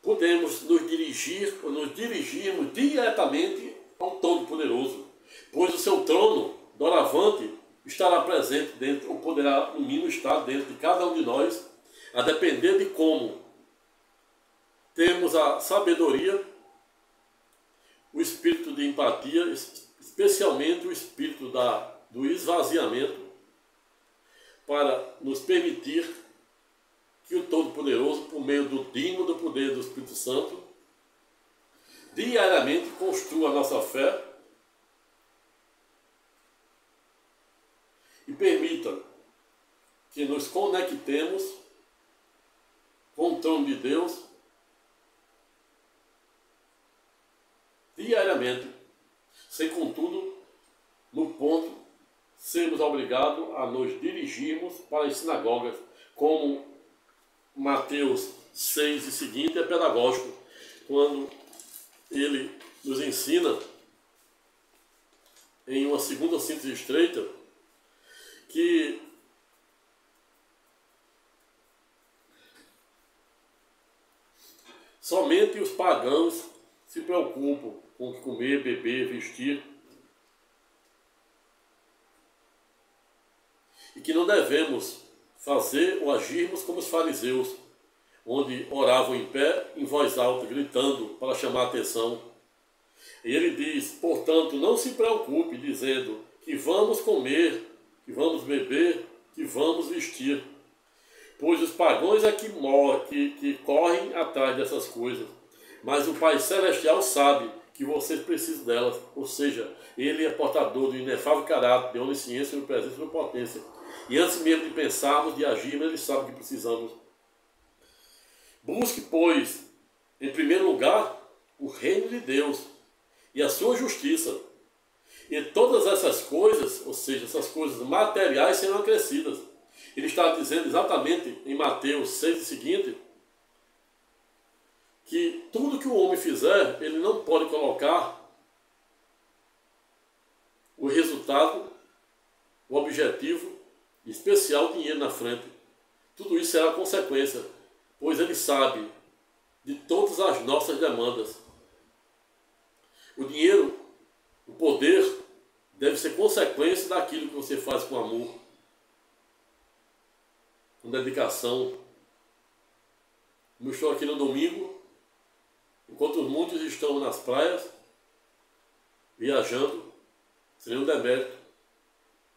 Podemos nos dirigir ou nos dirigirmos diretamente ao Todo-Poderoso, pois o seu trono, doravante, estará presente dentro, ou poderá, no mínimo, estar dentro de cada um de nós, a depender de como temos a sabedoria, o espírito de empatia, especialmente o espírito do esvaziamento, para nos permitir que o Todo-Poderoso, por meio do dínamo do poder do Espírito Santo, diariamente construa a nossa fé e permita que nos conectemos com o trono de Deus diariamente, sem contudo, no ponto, sermos obrigados a nos dirigirmos para as sinagogas, como Mateus 6 e seguinte é pedagógico, quando ele nos ensina, em uma segunda síntese estreita, que somente os pagãos se preocupam com comer, beber, vestir, e que não devemos fazer ou agirmos como os fariseus, onde oravam em pé, em voz alta, gritando para chamar a atenção. E ele diz, portanto, não se preocupe, dizendo que vamos comer, que vamos beber, que vamos vestir. Pois os pagãos é que correm atrás dessas coisas. Mas o Pai Celestial sabe que vocês precisam delas. Ou seja, ele é portador do inefável caráter, de onisciência, de presença e de potência. E antes mesmo de pensarmos, de agirmos, ele sabe o que precisamos. Busque, pois, em primeiro lugar, o reino de Deus e a sua justiça. E todas essas coisas, ou seja, essas coisas materiais, serão acrescidas. Ele está dizendo exatamente em Mateus 6 e seguinte, que tudo que o homem fizer, ele não pode colocar o resultado, o objetivo, em especial o dinheiro na frente. Tudo isso será consequência, pois ele sabe de todas as nossas demandas. O dinheiro, o poder, deve ser consequência daquilo que você faz com amor, com dedicação. Como eu estou aqui no domingo, enquanto muitos estão nas praias, viajando, sem nenhum demérito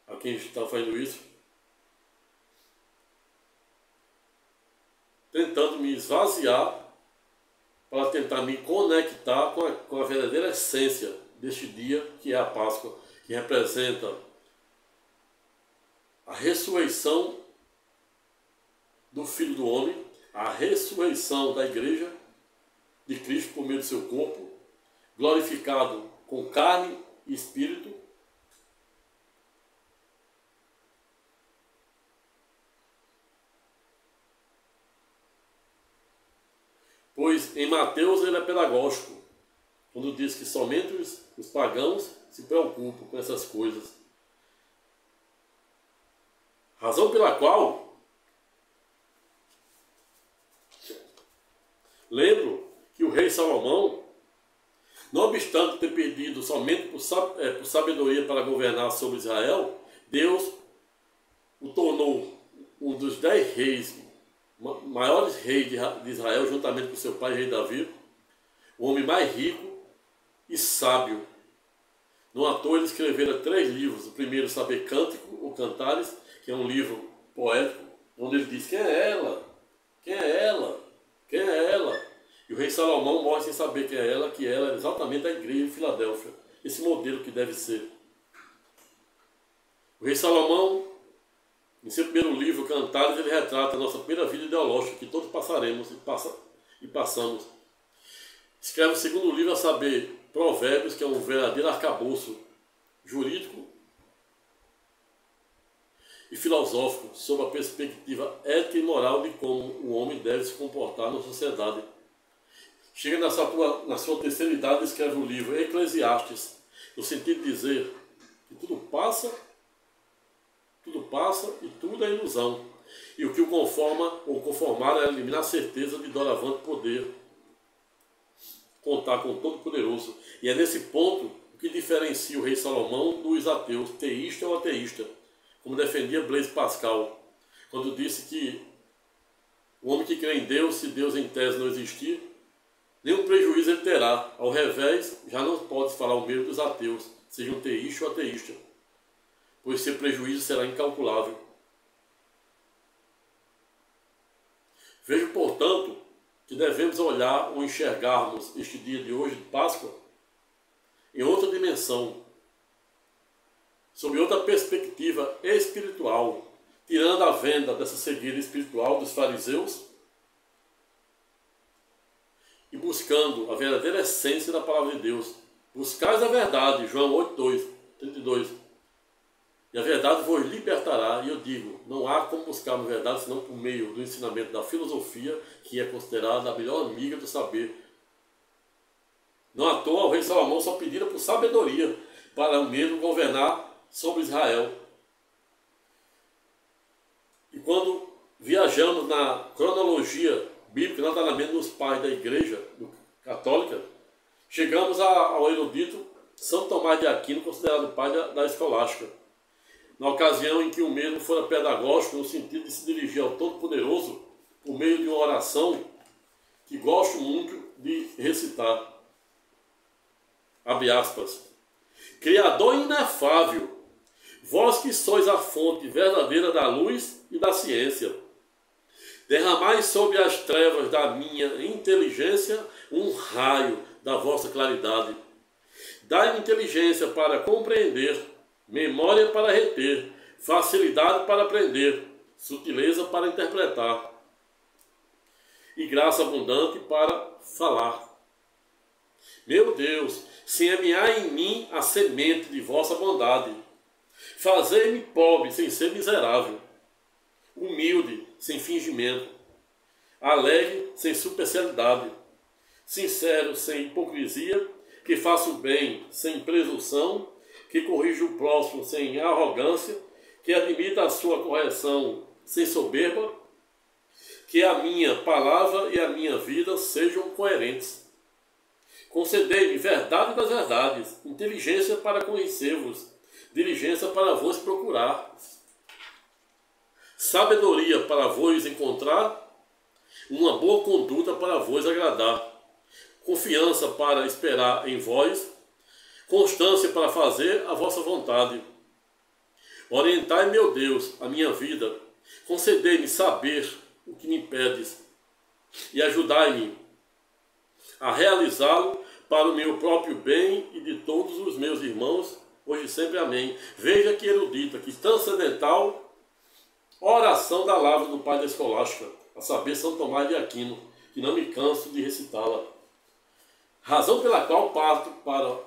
a quem está fazendo isso, tentando me esvaziar para tentar me conectar com a verdadeira essência deste dia, que é a Páscoa, que representa a ressurreição do Filho do Homem, a ressurreição da Igreja de Cristo por meio do seu corpo, glorificado com carne e espírito, pois em Mateus ele é pedagógico, quando diz que somente os pagãos se preocupam com essas coisas. Razão pela qual lembro que o rei Salomão, não obstante ter pedido somente por sabedoria para governar sobre Israel, Deus o tornou um dos 10 reis, maiores reis de Israel, juntamente com seu pai, rei Davi, o homem mais rico e sábio. No ator ele escrevera 3 livros. O primeiro, Saber Cântico ou Cantares, que é um livro poético, onde ele diz: quem é ela? Quem é ela? Quem é ela? E o rei Salomão morre sem saber quem é ela, que ela é exatamente a igreja de Filadélfia. Esse modelo que deve ser. O rei Salomão, em seu primeiro livro, Cantares, ele retrata a nossa primeira vida ideológica, que todos passaremos e passamos. Escreve o segundo livro, a saber, Provérbios, que é um verdadeiro arcabouço jurídico e filosófico sobre a perspectiva ética e moral de como o homem deve se comportar na sociedade. Chega na sua terceira idade, escreve o livro Eclesiastes, no sentido de dizer que tudo passa e tudo é ilusão. E o que o conforma ou conformar é eliminar a certeza de doravante poder contar com o Todo-Poderoso. E é nesse ponto que diferencia o rei Salomão dos ateus, teísta ou ateísta, como defendia Blaise Pascal, quando disse que o homem que crê em Deus, se Deus em tese não existir, nenhum prejuízo ele terá. Ao revés, já não pode falar o mesmo dos ateus, sejam teísta ou ateísta, pois seu prejuízo será incalculável. Vejo, portanto, que devemos olhar ou enxergarmos este dia de hoje, de Páscoa, em outra dimensão, sob outra perspectiva espiritual, tirando a venda dessa cegueira espiritual dos fariseus e buscando a verdadeira essência da palavra de Deus. Buscais a verdade, João 8:32. E a verdade vos libertará. E eu digo, não há como buscar a verdade senão por meio do ensinamento da filosofia, que é considerada a melhor amiga do saber. Não à toa o rei Salomão só pedira por sabedoria para o mesmo governar sobre Israel. E quando viajamos na cronologia bíblica, notadamente nos pais da igreja católica, chegamos ao erudito São Tomás de Aquino, considerado pai da escolástica. Na ocasião em que o mesmo fora pedagógico no sentido de se dirigir ao Todo-Poderoso por meio de uma oração que gosto muito de recitar. Abre aspas. Criador inefável, vós que sois a fonte verdadeira da luz e da ciência, derramai sobre as trevas da minha inteligência um raio da vossa claridade. Dai-me inteligência para compreender, memória para reter, facilidade para aprender, sutileza para interpretar e graça abundante para falar. Meu Deus, semeai em mim a semente de vossa bondade. Fazei-me pobre sem ser miserável, humilde sem fingimento, alegre sem superficialidade, sincero sem hipocrisia, que faça o bem sem presunção, que corrija o próximo sem arrogância, que admita a sua correção sem soberba, que a minha palavra e a minha vida sejam coerentes. Concedei-me verdade das verdades, inteligência para conhecer-vos, diligência para vos procurar, sabedoria para vos encontrar, uma boa conduta para vos agradar, confiança para esperar em vós, constância para fazer a vossa vontade. Orientai, meu Deus, a minha vida, concedei-me saber o que me pedes, e ajudai-me a realizá-lo para o meu próprio bem e de todos os meus irmãos, hoje e sempre. Amém. Veja que erudita, que transcendental oração da lavra do pai da escolástica, a saber, São Tomás de Aquino, que não me canso de recitá-la. Razão pela qual parto para a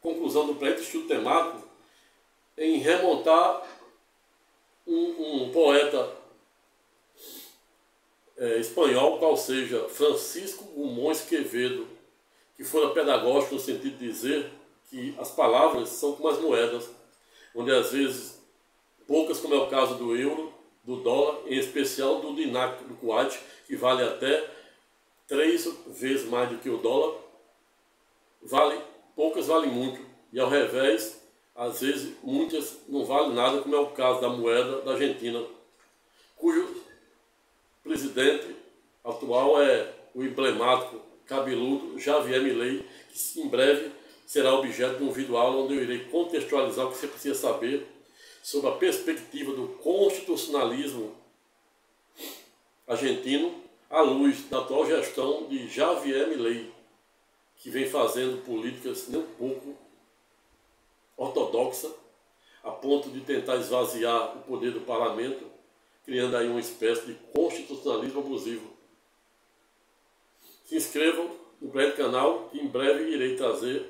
conclusão do presente estudo temático em remontar um poeta espanhol, qual seja Francisco Dumont Quevedo, que fora pedagógico no sentido de dizer que as palavras são como as moedas, onde às vezes poucas, como é o caso do euro, do dólar, em especial do dinar do Kuwait, que vale até 3 vezes mais do que o dólar, poucas valem muito, e ao revés, às vezes muitas não valem nada, como é o caso da moeda da Argentina, cujo presidente atual é o emblemático, cabeludo Javier Milei, que em breve será objeto de um vídeo aula onde eu irei contextualizar o que você precisa saber sobre a perspectiva do constitucionalismo argentino à luz da atual gestão de Javier Milei, que vem fazendo políticas nem um pouco ortodoxa, a ponto de tentar esvaziar o poder do parlamento, criando aí uma espécie de constitucionalismo abusivo. Se inscrevam no presente canal, que em breve irei trazer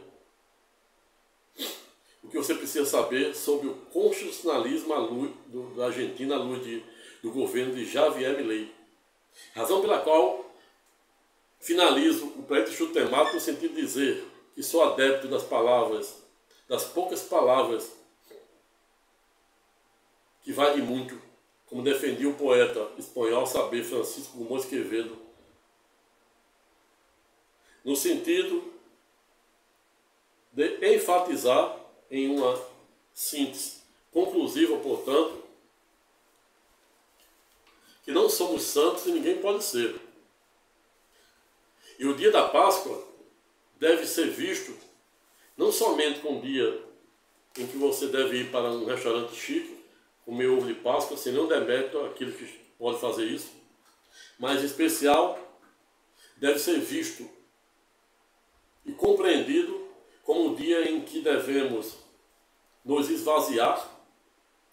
o que você precisa saber sobre o constitucionalismo à luz da Argentina, à luz do governo de Javier Milei. Razão pela qual finalizo o presente estudo temático no sentido de dizer que sou adepto das palavras, das poucas palavras que valem muito, como defendia o poeta espanhol saber Francisco Dumont Quevedo, no sentido de enfatizar em uma síntese conclusiva, portanto, que não somos santos e ninguém pode ser. E o dia da Páscoa deve ser visto não somente como um dia em que você deve ir para um restaurante chique, comer ovo de Páscoa, sem nenhum demérito àquilo que pode fazer isso, mas em especial deve ser visto e compreendido como o dia em que devemos nos esvaziar,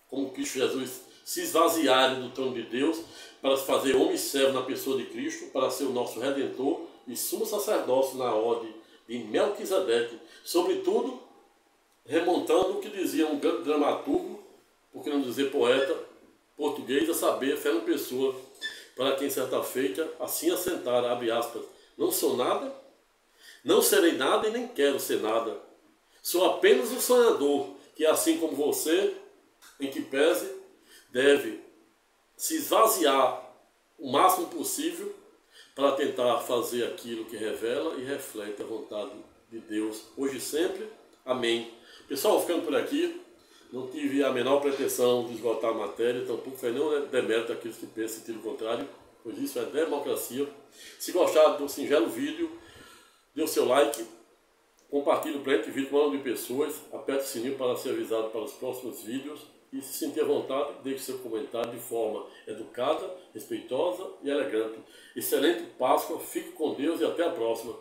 como Cristo Jesus se esvaziar do trono de Deus, para se fazer homem e servo na pessoa de Cristo, para ser o nosso Redentor e sumo sacerdócio na ordem de Melquisedeque, sobretudo remontando o que dizia um grande dramaturgo, por que não dizer poeta português, a saber, Fernando Pessoa, para quem certa feita assim assentara, abre aspas, não sou nada, não serei nada e nem quero ser nada. Sou apenas um sonhador que, assim como você, em que pese, deve se esvaziar o máximo possível para tentar fazer aquilo que revela e reflete a vontade de Deus, hoje e sempre. Amém. Pessoal, ficando por aqui, não tive a menor pretensão de esgotar a matéria, tampouco foi nenhum demérito àqueles que pensam em sentido contrário, pois isso é democracia. Se gostar do singelo vídeo, dê o seu like, compartilhe o presente vídeo com um número de pessoas, aperte o sininho para ser avisado para os próximos vídeos e, se sentir à vontade, deixe seu comentário de forma educada, respeitosa e elegante. Excelente Páscoa, fique com Deus e até a próxima.